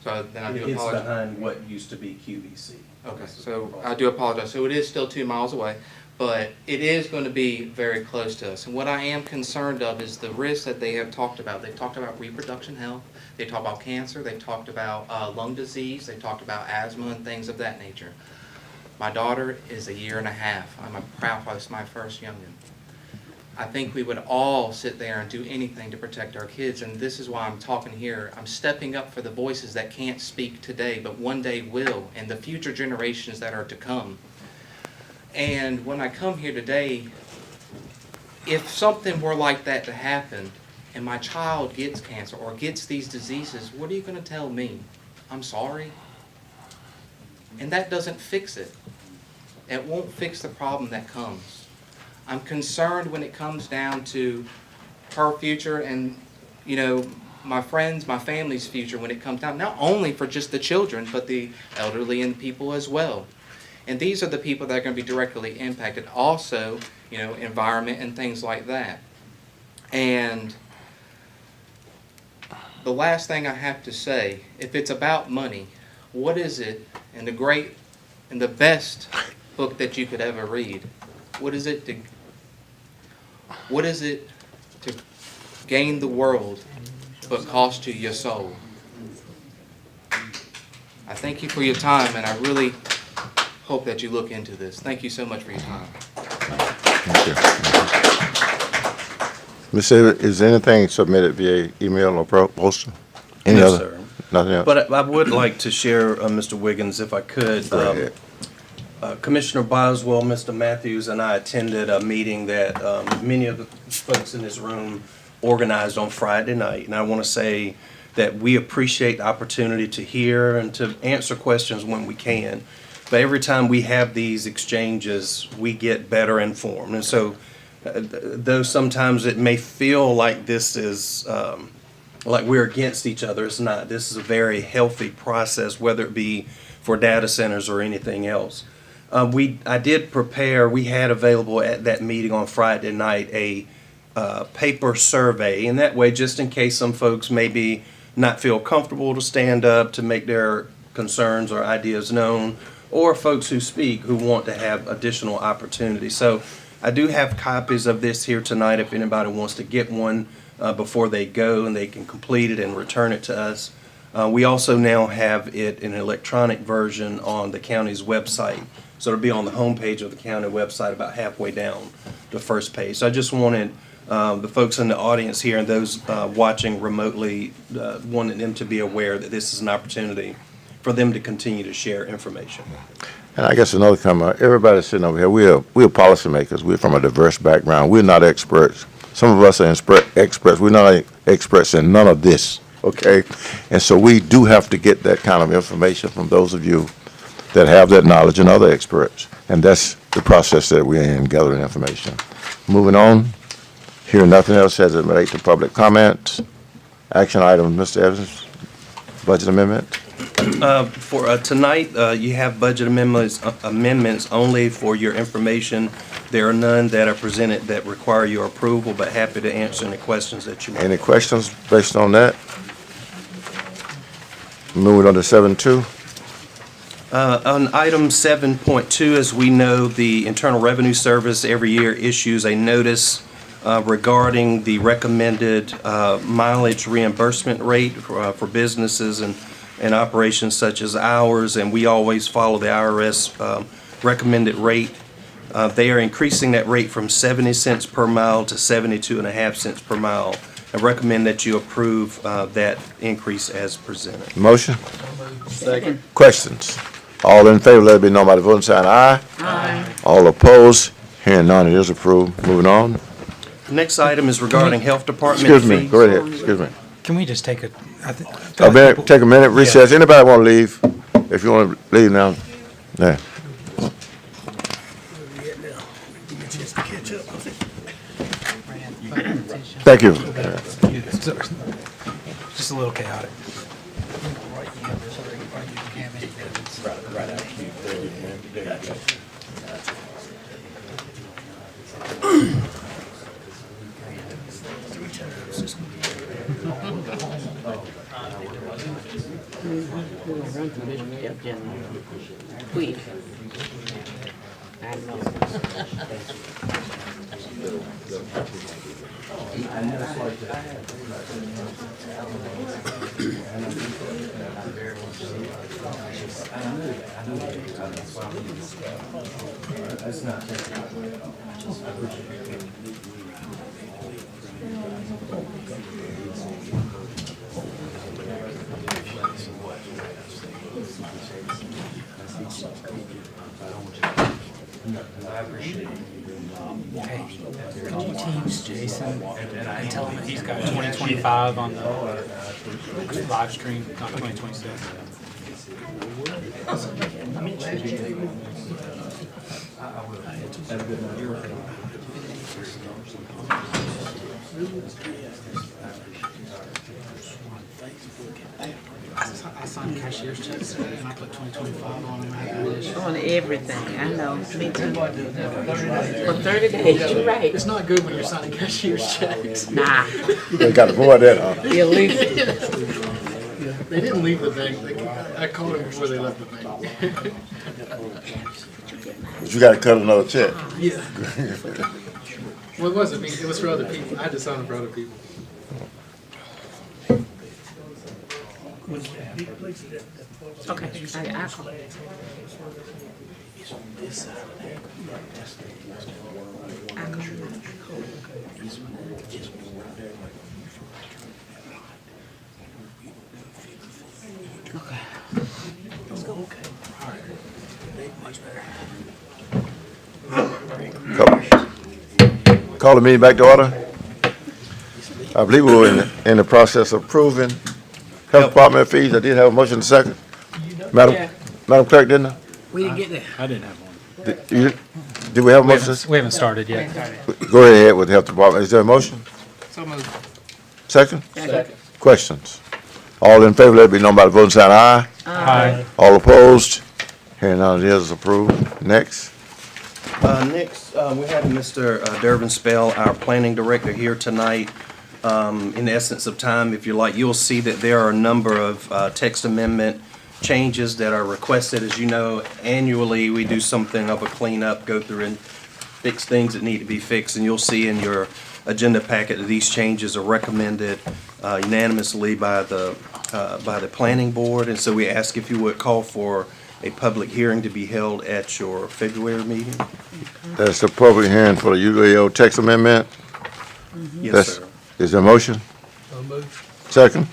So then I do apologize. It's behind what used to be QVC. Okay, so I do apologize. So it is still 2 miles away, but it is going to be very close to us. And what I am concerned of is the risks that they have talked about. They've talked about reproduction health. They talked about cancer. They've talked about lung disease. They've talked about asthma and things of that nature. My daughter is 1.5 years. I'm a proud father. It's my first youngin. I think we would all sit there and do anything to protect our kids, and this is why I'm talking here. I'm stepping up for the voices that can't speak today, but one day will, and the future generations that are to come. And when I come here today, if something were like that to happen, and my child gets cancer or gets these diseases, what are you going to tell me? I'm sorry? And that doesn't fix it. It won't fix the problem that comes. I'm concerned when it comes down to her future and, you know, my friends, my family's future when it comes down, not only for just the children, but the elderly and people as well. And these are the people that are going to be directly impacted. Also, you know, environment and things like that. And the last thing I have to say, if it's about money, what is it in the best book that you could ever read? What is it to gain the world but cost you your soul? I thank you for your time, and I really hope that you look into this. Thank you so much for your time. Thank you. Ms. Evans, is anything submitted via email or poster? Any No, other? sir. Nothing else? But I would like to share, Mr. Wiggins, if I could. Go ahead. Commissioner Boswell, Mr. Matthews, and I attended a meeting that many of the folks in this room organized on Friday night. And I want to say that we appreciate the opportunity to hear and to answer questions when we can. But every time we have these exchanges, we get better informed. And so, though sometimes it may feel like this is like we're against each other, it's not. This is a very healthy process, whether it be for data centers or anything else. I did prepare, we had available at that meeting on Friday night a paper survey, and that way, just in case some folks maybe not feel comfortable to stand up to make their concerns or ideas known, or folks who speak who want to have additional opportunity. So I do have copies of this here tonight if anybody wants to get one before they go, and they can complete it and return it to us. We also now have it in an electronic version on the county's website. So it'll be on the homepage of the county website about halfway down the first page. So I just wanted the folks in the audience here and those watching remotely, wanted them to be aware that this is an opportunity for them to continue to share information. And I guess another comment, everybody sitting over here, we're policymakers. We're from a diverse background. We're not experts. Some of us are experts. We're not experts in none of this, okay? And so we do have to get that kind of information from those of you that have that knowledge and other experts. And that's the process that we're in, gathering information. Moving on, hearing nothing else as it relates to public comment. Action item, Mr. Evans, budget amendment. For tonight, you have budget amendments only for your information. There are none that are presented that require your approval, but happy to answer any questions that you may. Any questions based on that? Moving on to 7.2. On item 7.2, as we know, the Internal Revenue Service every year issues a notice regarding the recommended mileage reimbursement rate for businesses and operations such as ours, and we always follow the IRS recommended rate. They are increasing that rate from 70 cents per mile to 72.5 cents per mile. I recommend that you approve that increase as presented. Motion? Second. Questions? All in favor, let it be known by the voting sign aye. Aye. All opposed? Hearing none, it is approved. Moving on. The next item is regarding Health Department Excuse me, fees. go right ahead, excuse me. Can we just take a, I think. A minute, take a minute, recess. Anybody want to leave? If you want to leave now, yeah. Thank you. Just a little chaotic. Quick. I know. Hey, could you tease Jason and tell him that he's got 2025 on the live stream, not 2026? I signed cashier's checks and I put 2025 on them. On everything, I know, me too. For 30 days, you're right. It's not good when you're signing cashier's checks. Nah. They got to avoid that, huh? Illegal. They didn't leave the bank. I called them before they left the bank. But you got to cut another check. Yeah. Well, it wasn't me. It was for other people. I had to sign them for other people. Okay, I Call the meeting back to order. I believe we were in the process of approving health department fees. I did have a motion and a second. Madam Clerk, didn't I? We didn't get there. I didn't have one. Did we have a motion? We haven't started yet. Go ahead with the health department. Is there a motion? So moved. Second? Second. Questions? All in favor, let it be known by the voting sign aye. Aye. All opposed? Hearing none, it is approved. Next. Next, we have Mr. Durbin Spell, our planning director, here tonight. In the essence of time, if you like, you'll see that there are a number of text amendment changes that are requested. As you know, annually, we do something of a cleanup, go through and fix things that need to be fixed, and you'll see in your agenda packet that these changes are recommended unanimously by the planning board, and so we ask if you would call for a public hearing to be held at your February meeting. That's the public hearing for the UAO text amendment. Yes, sir. Is there a motion? So moved. Second?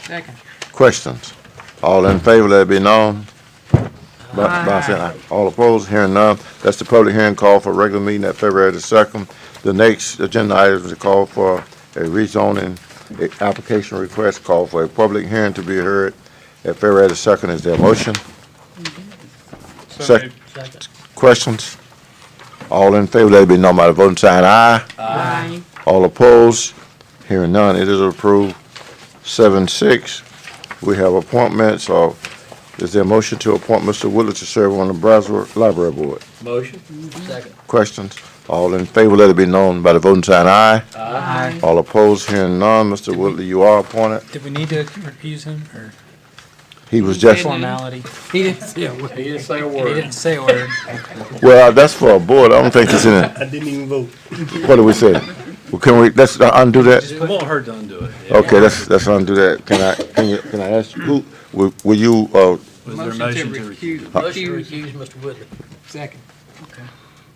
Second. Questions? All in favor, let it be known. By saying aye. All opposed, hearing none. That's the public hearing call for regular meeting at February the 2nd. The next agenda item is a call for a rezoning application request, call for a public hearing to be heard at February the 2nd. Is there a motion? Second. Questions? All in favor, let it be known by the voting sign aye. Aye. All opposed? Hearing none, it is approved. 7-6, we have appointments. Is there a motion to appoint Mr. Woodley to serve on the Brownsville Library Board? Motion. Second. Questions? All in favor, let it be known by the voting sign aye. Aye. All opposed? Hearing none, Mr. Woodley, you are appointed. Did we need to recuse him, or He was just, formality? He didn't say a word. He didn't say a He word. didn't say a word. well, that's for a board. I don't think it's in it. I didn't even vote. What do we say? Well, can we, let's undo that? It won't hurt to undo it. Yeah. Okay, let's undo that. Can I ask, who, will you, Was there a Motion motion to to recuse. recuse? Motion to recuse Mr. Woodley. Second.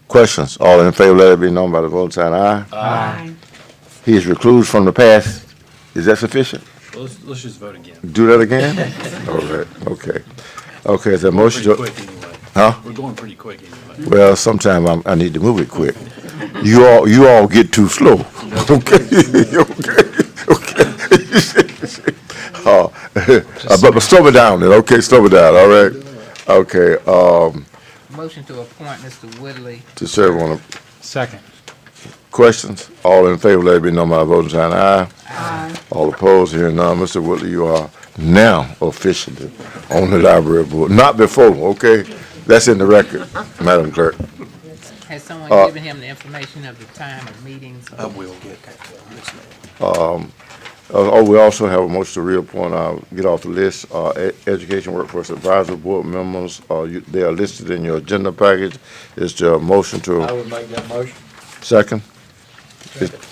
questions? All in favor, let it be known by the voting sign aye. Aye. He is reclused from the past. Is that sufficient? Let's just vote again. Do that again? All right, okay. Okay, is there a motion Pretty to, quick anyway. huh? We're going pretty quick anyway. Well, sometime I need to move it quick. You all get too slow. Okay, okay. But slow me down then, okay, slow me down, all right? Okay, Motion to appoint Mr. Woodley. to serve on the Second. questions, all in favor, let it be known by the voting sign aye. Aye. All opposed, hearing none. Mr. Woodley, you are now officially on the library board. Not before, okay? That's in the record, Madam Clerk. Has someone given him the information of the time of meetings? I will get that. Yes, ma'am. We also have a motion to reappoint, get off the list, Education Workforce Advisory Board members. They are listed in your agenda package. Is there a motion I to, would make that motion. second?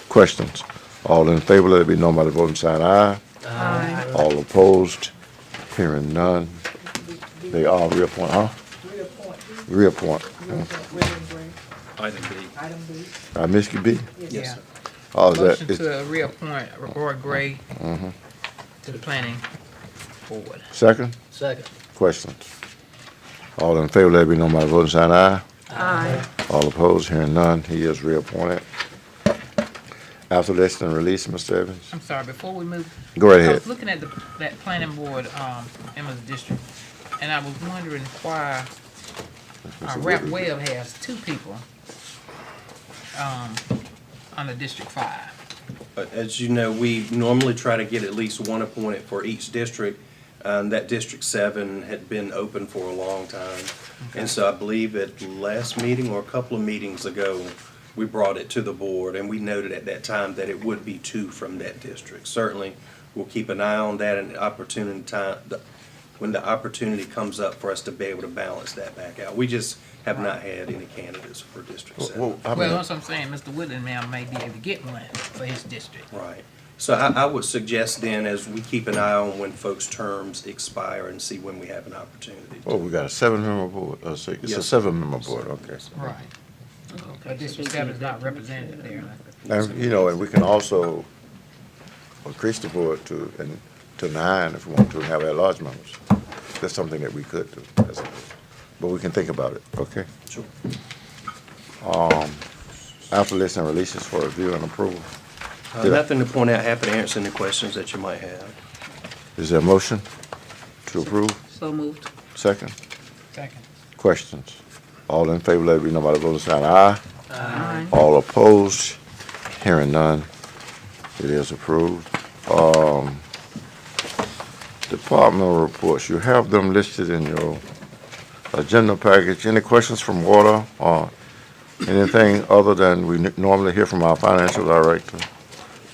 Questions? All in favor, let it be known by the voting sign aye. Aye. All opposed? Hearing none. They are reappoint, huh? Reappoint. Item B. I missed you, B? Yeah. Oh, is Motion that, to reappoint Roy Gray mhm. to the planning board. Second? Second. Questions? All in favor, let it be known by the voting sign aye. Aye. All opposed? Hearing none. He is reappointed. After list and release, Mr. Evans? I'm sorry, before we move. Go right I ahead. was looking at that planning board, Emma's district, and I was wondering why Rap Webb has two people. under District 5? But as you know, we normally try to get at least one appointed for each district. That District 7 had been open for a long time. And so I believe at last meeting or a couple of meetings ago, we brought it to the board, and we noted at that time that it would be 2 from that district. Certainly, we'll keep an eye on that, and when the opportunity comes up for us to be able to balance that back out. We just have not had any candidates for District 7. Well, that's what I'm saying, Mr. Woodland now may be able to get one for his district. Right. So I would suggest then, as we keep an eye on when folks' terms expire and see when we have an opportunity. Oh, we got a 7-member board, it's a Yes. 7-member board, okay. Right. But District 7 is not represented there. And, you know, and we can also increase the board to 9 if we want to, and have at-large members. That's something that we could do, but we can think about it, okay? Sure. After lists and releases for review and approval. Nothing to point out, happy to answer any questions that you might have. Is there a motion to approve? So moved. Second? Second. Questions? All in favor, let it be known by the voting sign aye. Aye. All opposed? Hearing none, it is approved. Departmental reports, you have them listed in your agenda package. Any questions from water or anything other than we normally hear from our financial director?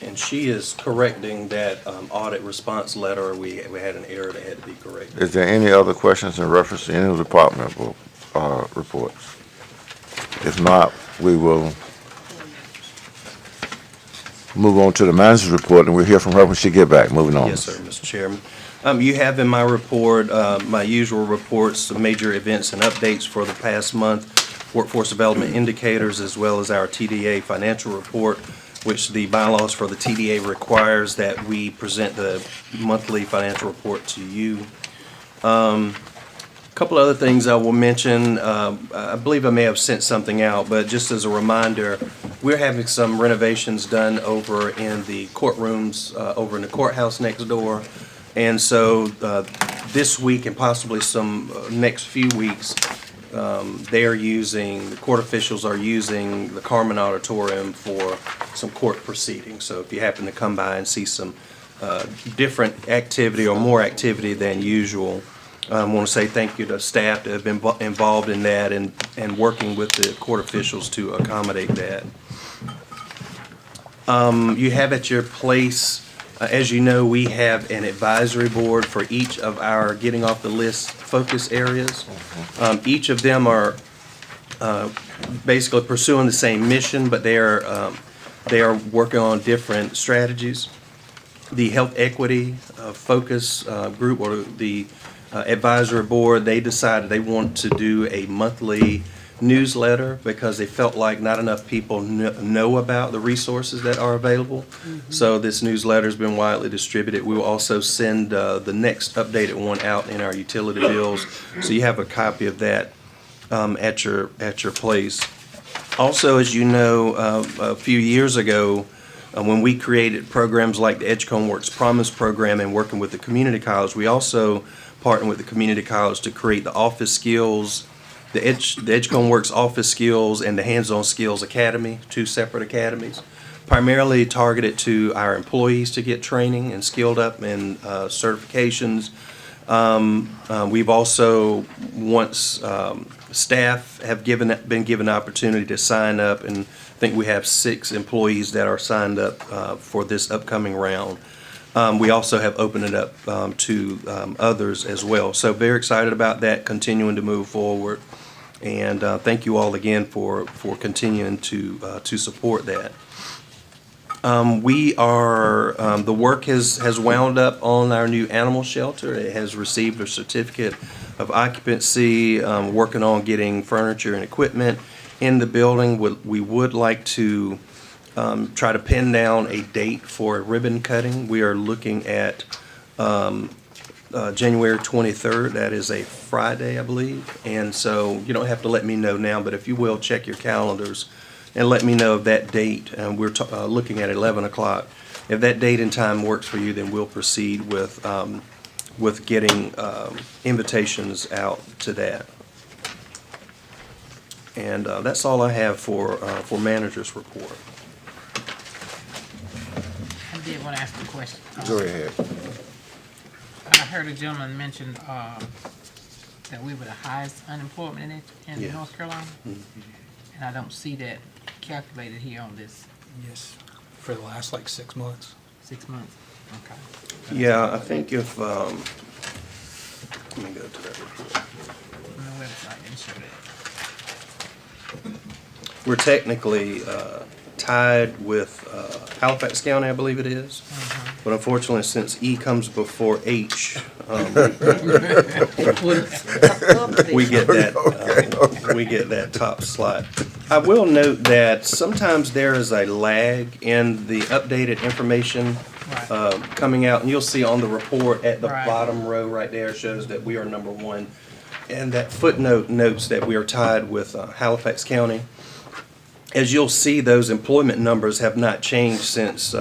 And she is correcting that audit response letter. We had an error that had to be corrected. Is there any other questions in reference to any of the departmental reports? If not, we will move on to the manager's report, and we'll hear from her when she get back. Moving on. Yes, sir, Mr. Chairman. You have in my report, my usual reports, the major events and updates for the past month, workforce development indicators, as well as our TDA financial report, which the bylaws for the TDA requires that we present the monthly financial report to you. Couple other things I will mention. I believe I may have sent something out, but just as a reminder, we're having some renovations done over in the courtrooms, over in the courthouse next door. And so this week and possibly some next few weeks, the court officials are using the Carmen Auditorium for some court proceedings. So if you happen to come by and see some different activity or more activity than usual, I want to say thank you to staff that have been involved in that and working with the court officials to accommodate that. You have at your place, as you know, we have an advisory board for each of our getting off the list focus areas. Each of them are basically pursuing the same mission, but they are working on different strategies. The health equity focus group, or the advisory board, they decided they want to do a monthly newsletter because they felt like not enough people know about the resources that are available. So this newsletter has been widely distributed. We will also send the next updated one out in our utility bills, so you have a copy of that at your place. Also, as you know, a few years ago, when we created programs like the Edgecombe Works Promise program and working with the community college, we also partnered with the community college to create the office skills, the Edgecombe Works Office Skills and the Hands-On Skills Academy, 2 separate academies, primarily targeted to our employees to get training and skilled up in certifications. We've also, once staff have been given the opportunity to sign up, and I think we have 6 employees that are signed up for this upcoming round. We also have opened it up to others as well. So very excited about that, continuing to move forward. And thank you all again for continuing to support that. The work has wound up on our new animal shelter. It has received a certificate of occupancy, working on getting furniture and equipment in the building. We would like to try to pin down a date for a ribbon cutting. We are looking at January 23rd. That is a Friday, I believe. And so you don't have to let me know now, but if you will, check your calendars and let me know of that date. And we're looking at 11 o'clock. If that date and time works for you, then we'll proceed with getting invitations out to that. And that's all I have for manager's report. I did want to ask a question. Go ahead. I heard a gentleman mention that we were the highest unemployment in Yeah. North Carolina, and I don't see that calculated here on this Yes, for the last like 6 months. 6 months. Okay. Yeah, I think if, let me go to that report. On the website, didn't show that. We're technically tied with Halifax County, I believe it is. But unfortunately, since E comes before H, we get that top slot. I will note that sometimes there is a lag in the updated information coming out, and you'll see on the report at the bottom row right there shows that we are number one. And that footnote notes that we are tied with Halifax County. As you'll see, those employment numbers have not changed since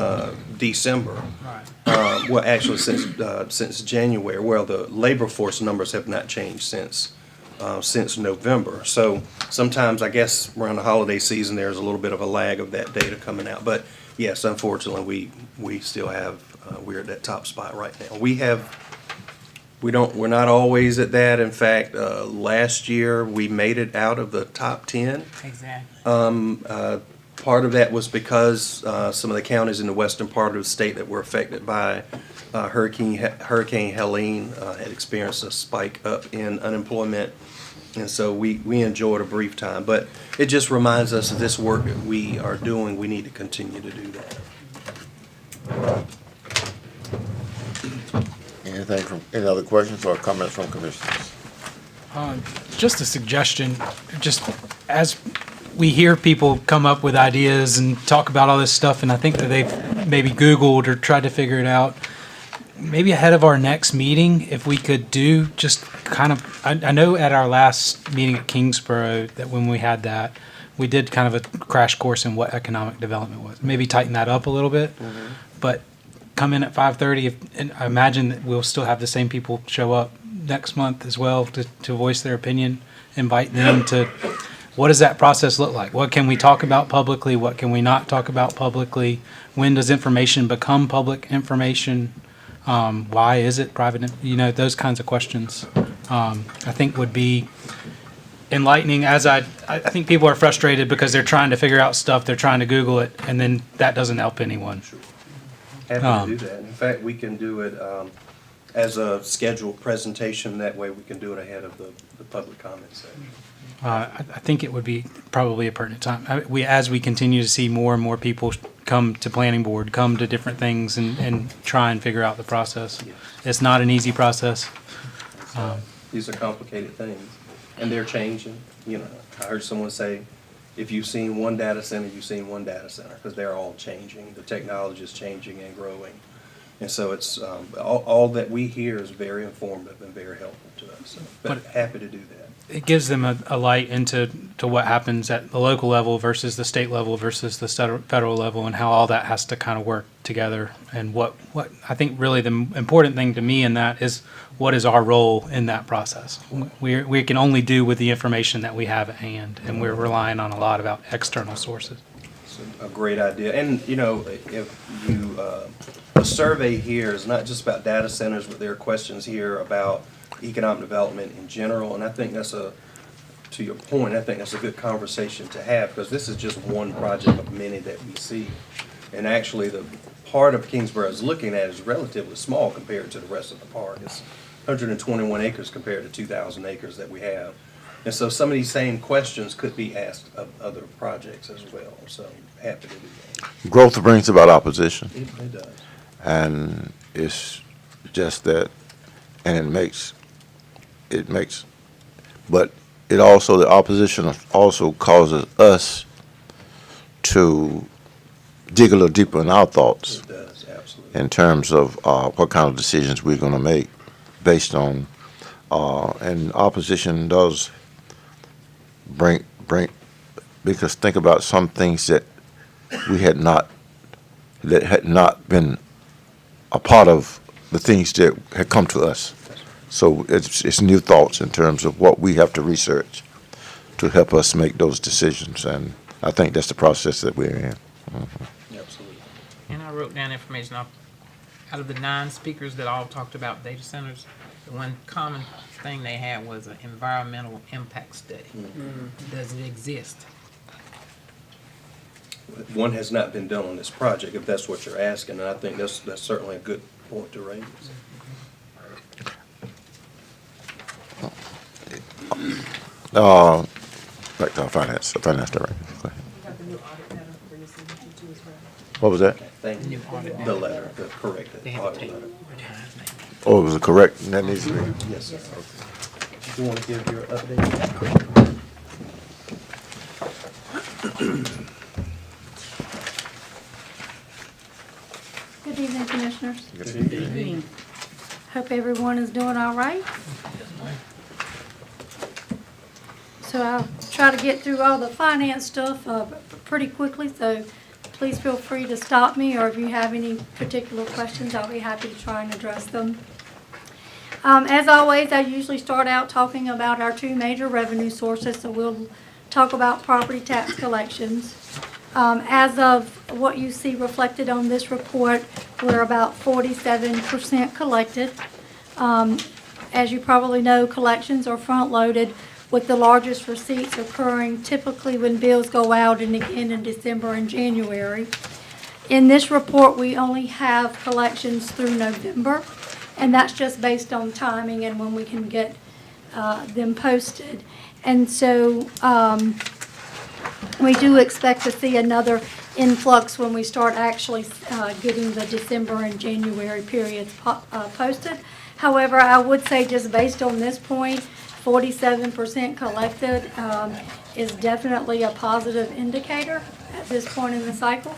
December. Well, actually, since January. Well, the labor force numbers have not changed since November. So sometimes, I guess, around the holiday season, there's a little bit of a lag of that data coming out. But yes, unfortunately, we still have we're at that top spot right now. We're not always at that. In fact, last year we made it out of the top 10. Exactly. Part of that was because some of the counties in the western part of the state that were affected by Hurricane Helene had experienced a spike up in unemployment. And so we enjoyed a brief time. But it just reminds us of this work that we are doing. We need to continue to do that. Anything from, any other questions or comments from commissioners? Just a suggestion, just as we hear people come up with ideas and talk about all this stuff, and I think that they've maybe Googled or tried to figure it out, maybe ahead of our next meeting, if we could do just kind of, I know at our last meeting at Kingsborough, that when we had that, we did kind of a crash course in what economic development was. Maybe tighten that up a little bit, but come in at 5:30, and I imagine that we'll still have the same people show up next month as well to voice their opinion, invite them to, what does that process look like? What can we talk about publicly? What can we not talk about publicly? When does information become public information? Why is it private? Those kinds of questions, I think would be enlightening. As I think people are frustrated because they're trying to figure out stuff, they're trying to Google it, and then that doesn't help anyone. Happy to do that. In fact, we can do it as a scheduled presentation. That way we can do it ahead of the public comment section. I think it would be probably a pertinent time. As we continue to see more and more people come to planning board, come to different things and try and figure out the process. Yes. It's not an easy process. These are complicated things, and they're changing. I heard someone say, if you've seen one data center, you've seen one data center, because they're all changing. The technology is changing and growing. And so it's, all that we hear is very informative and very helpful to us. So, but happy to do that. It gives them a light into what happens at the local level versus the state level versus the federal level, and how all that has to kind of work together. And what I think really the important thing to me in that is, what is our role in that process? We can only do with the information that we have at hand, and we're relying on a lot about external sources. It's a great idea. And, if you, the survey here is not just about data centers, but there are questions here about economic development in general. And I think to your point, I think that's a good conversation to have, because this is just one project of many that we see. And actually, the part of Kingsborough is looking at is relatively small compared to the rest of the park. It's 121 acres compared to 2,000 acres that we have. And so some of these same questions could be asked of other projects as well. So happy to do that. Growth brings about opposition. It does. And it's just that, and it makes, but it also, the opposition also causes us to dig a little deeper in our thoughts. It does, absolutely. In terms of what kind of decisions we're going to make based on, and opposition does bring, because think about some things that had not been a part of the things that had come to us. So it's new thoughts in terms of what we have to research to help us make those decisions, and I think that's the process that we're in. Absolutely. And I wrote down information out of the 9 speakers that all talked about data centers. The one common thing they had was an environmental impact study. Does it exist? One has not been done on this project, if that's what you're asking, and I think that's certainly a good point to raise. Back to our finance director. Go ahead. What was that? Thank you. The letter, the corrected audit letter. Oh, it was a correct, and that needs to be. Yes, sir. Do you want to give your update? Good evening, Commissioners. Good evening. Hope everyone is doing all right. So I'll try to get through all the finance stuff pretty quickly, so please feel free to stop me, or if you have any particular questions, I'll be happy to try and address them. As always, I usually start out talking about our 2 major revenue sources, so we'll talk about property tax collections. As of what you see reflected on this report, we're about 47% collected. As you probably know, collections are front-loaded, with the largest receipts occurring typically when bills go out and again in December and January. In this report, we only have collections through November, and that's just based on timing and when we can get them posted. And so we do expect to see another influx when we start actually getting the December and January periods posted. However, I would say just based on this point, 47% collected is definitely a positive indicator at this point in the cycle.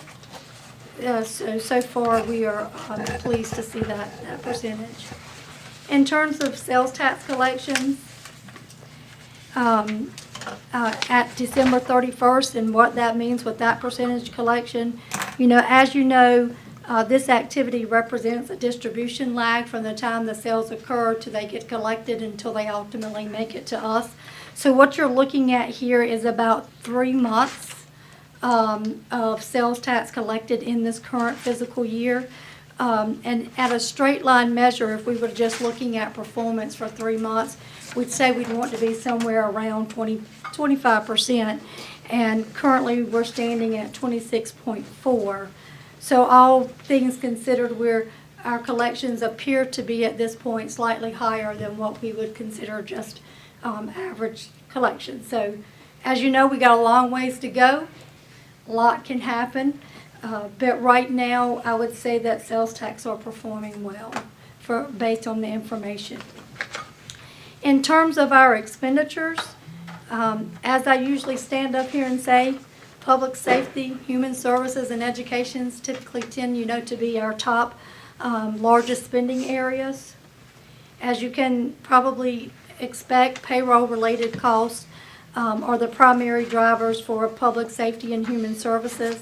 So far, we are pleased to see that percentage. In terms of sales tax collections, at December 31st, and what that means with that percentage collection, as you know, this activity represents a distribution lag from the time the sales occur to they get collected until they ultimately make it to us. So what you're looking at here is about 3 months of sales tax collected in this current fiscal year. And at a straight line measure, if we were just looking at performance for 3 months, we'd say we'd want to be somewhere around 25%. And currently, we're standing at 26.4%. So all things considered, our collections appear to be at this point slightly higher than what we would consider just average collections. So as you know, we got a long ways to go. A lot can happen. But right now, I would say that sales tax are performing well based on the information. In terms of our expenditures, as I usually stand up here and say, public safety, human services, and education typically tend, to be our top largest spending areas. As you can probably expect, payroll-related costs are the primary drivers for public safety and human services.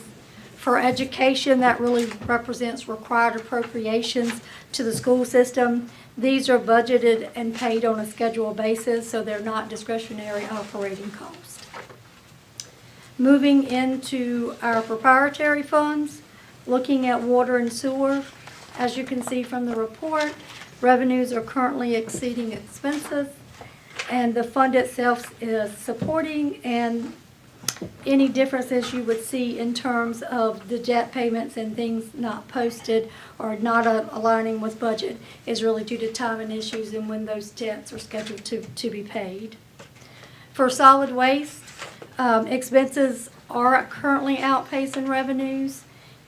For education, that really represents required appropriations to the school system. These are budgeted and paid on a scheduled basis, so they're not discretionary operating costs. Moving into our proprietary funds, looking at water and sewer, as you can see from the report, revenues are currently exceeding expenses, and the fund itself is supporting, and any differences you would see in terms of the debt payments and things not posted or not aligning with budget is really due to timing issues and when those debts are scheduled to be paid. For solid waste, expenses are currently outpacing revenues.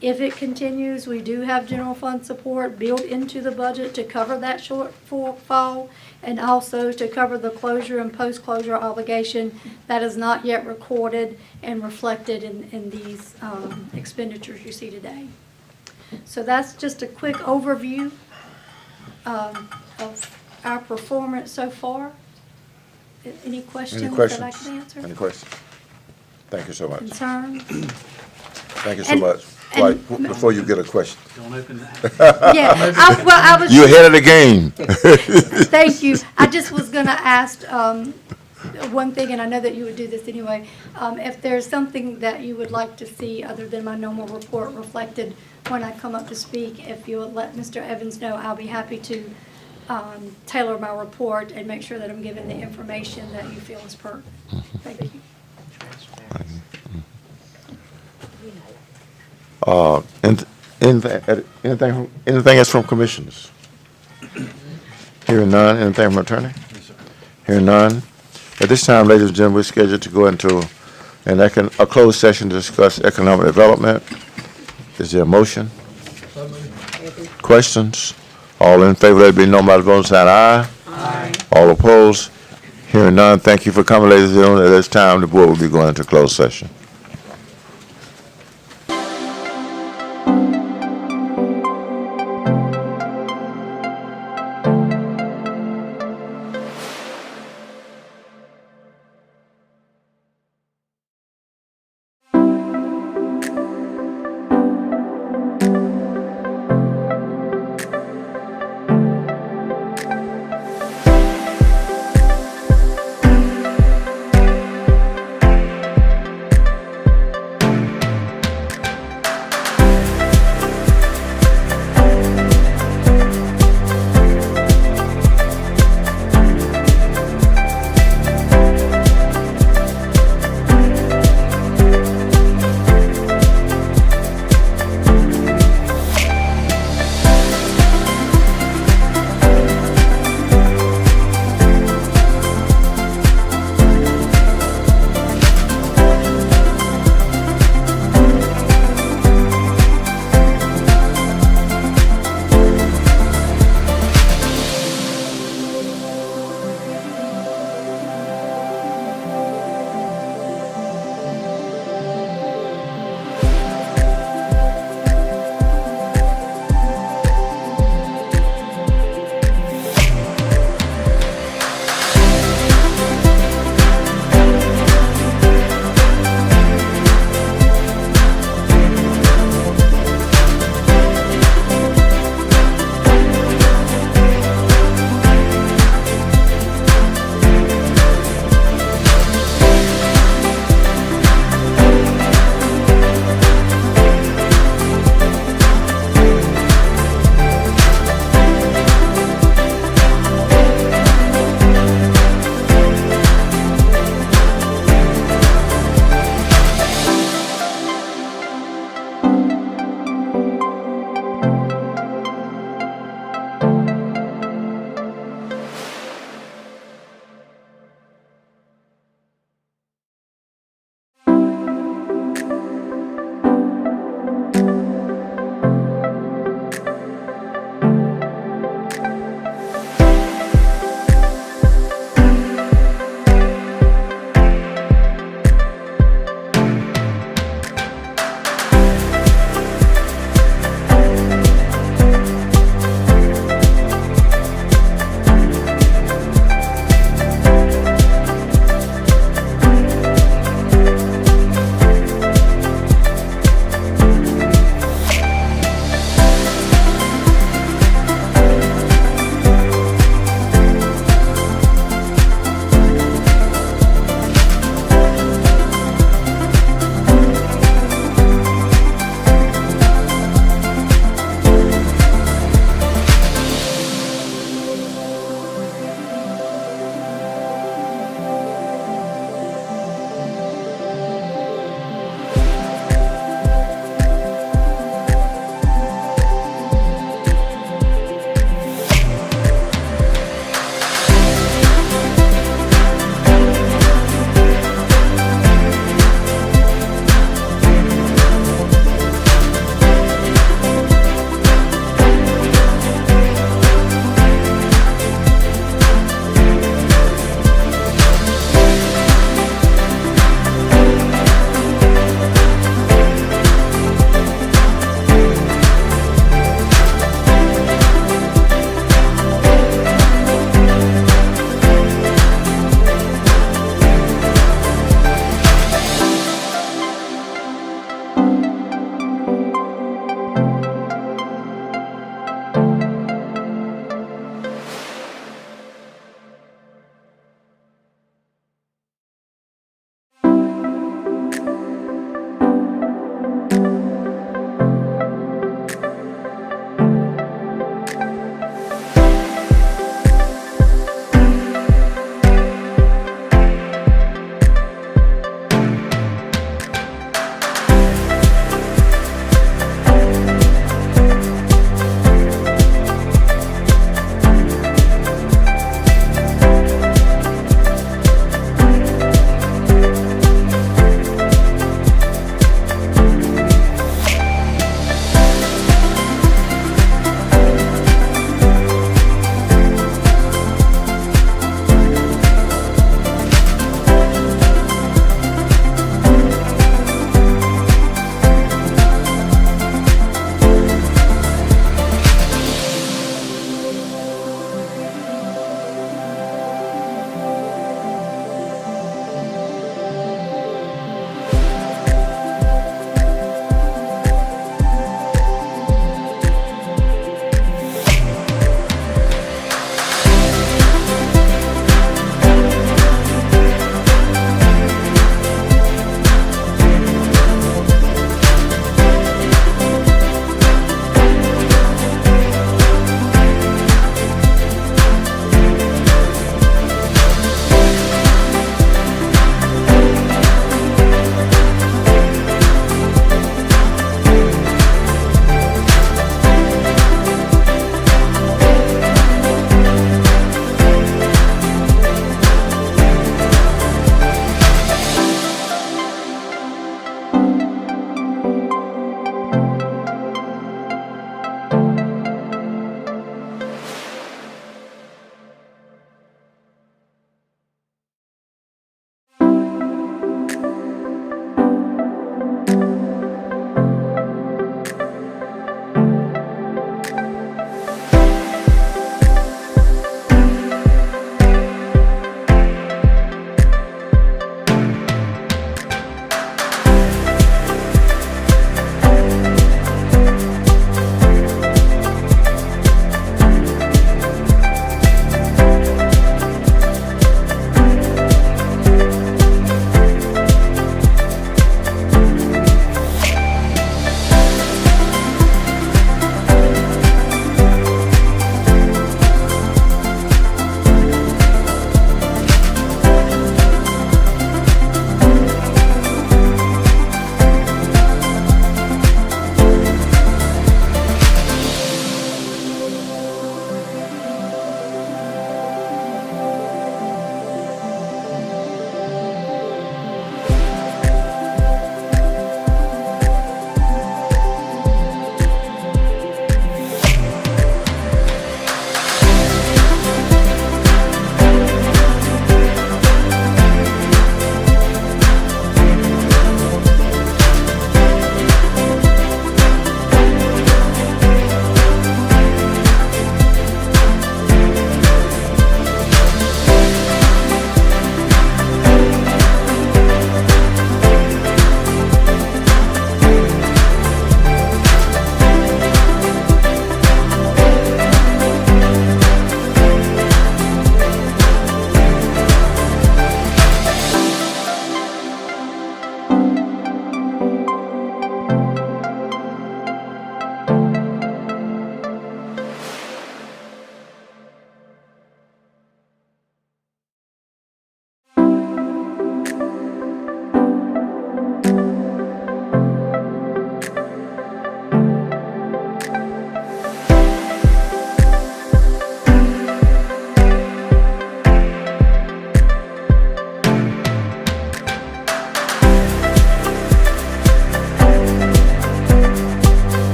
If it continues, we do have general fund support built into the budget to cover that shortfall and also to cover the closure and post-closure obligation that is not yet recorded and reflected in these expenditures you see today. So that's just a quick overview of our performance so far. Any questions that I can answer? Any questions? Thank you so much. Concerns? Thank you so much. Right, before you get a question. Don't open that. Yeah, I was. You're ahead of the game. Thank you. I just was going to ask one thing, and I know that you would do this anyway, if there's something that you would like to see other than my normal report reflected when I come up to speak, if you would let Mr. Evans know, I'll be happy to tailor my report and make sure that I'm giving the information that you feel is pertinent. Thank you. Anything else from commissioners? Hearing none, anything from attorney? Hearing none. At this time, ladies and gentlemen, we're scheduled to go into a closed session to discuss economic development. Is there a motion? Questions? All in favor, let it be known by the voting sign aye. Aye. All opposed? Hearing none, thank you for coming, ladies and gentlemen. At this time, the board will be going into closed session.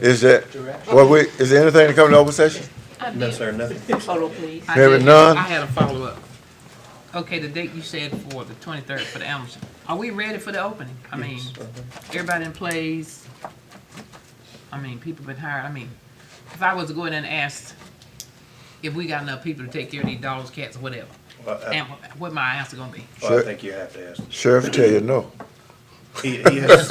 Is that, is there anything to come to open session? No, sir, nothing. Photo, please. Hearing none? I had a follow-up. Okay, the date you said for the 23rd for the animal show. Are we ready for the opening? I mean, everybody in place. I mean, people been hired. I mean, if I was to go in and ask if we got enough people to take care of these dogs, cats, or whatever, and what my answer gonna be? Well, I think you have to ask. Sheriff tell you no. He has.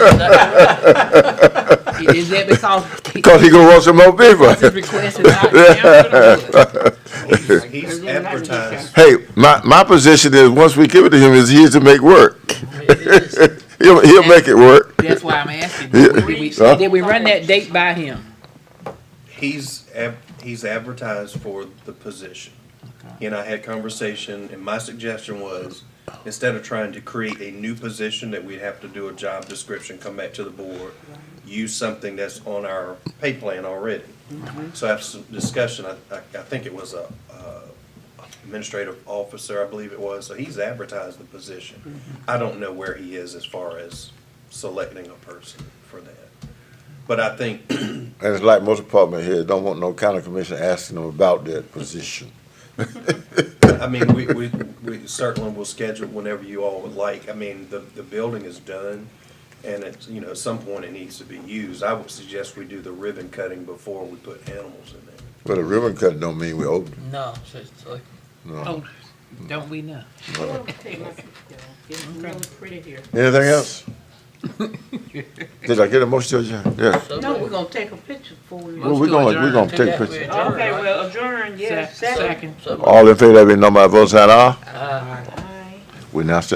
Is that because? Because he gonna want some more people. His request is not answered? He's advertised. Hey, my position is, once we give it to him, is he is to make work. He'll make it work. That's why I'm asking. Did we run that date by him? He's advertised for the position. He and I had conversation, and my suggestion was, instead of trying to create a new position that we'd have to do a job description, come back to the board, use something that's on our pay plan already. So after some discussion, I think it was a administrative officer, I believe it was, so he's advertised the position. I don't know where he is as far as selecting a person for that. But I think. And it's like most department heads don't want no county commission asking them about that position. I mean, we certainly will schedule whenever you all would like. I mean, the building is done, and it's, you know, at some point it needs to be used. I would suggest we do the ribbon cutting before we put animals in there. But a ribbon cut don't mean we open. No, No. Oh, don't we know? It's really pretty here. Anything else? Did I get a motion to adjourn? Yeah. No, we're gonna take a picture before we. Well, we gonna take a picture. Okay, well, adjourn, yes, second. All in favor, let me know by vote sign aye. Aye. We now stand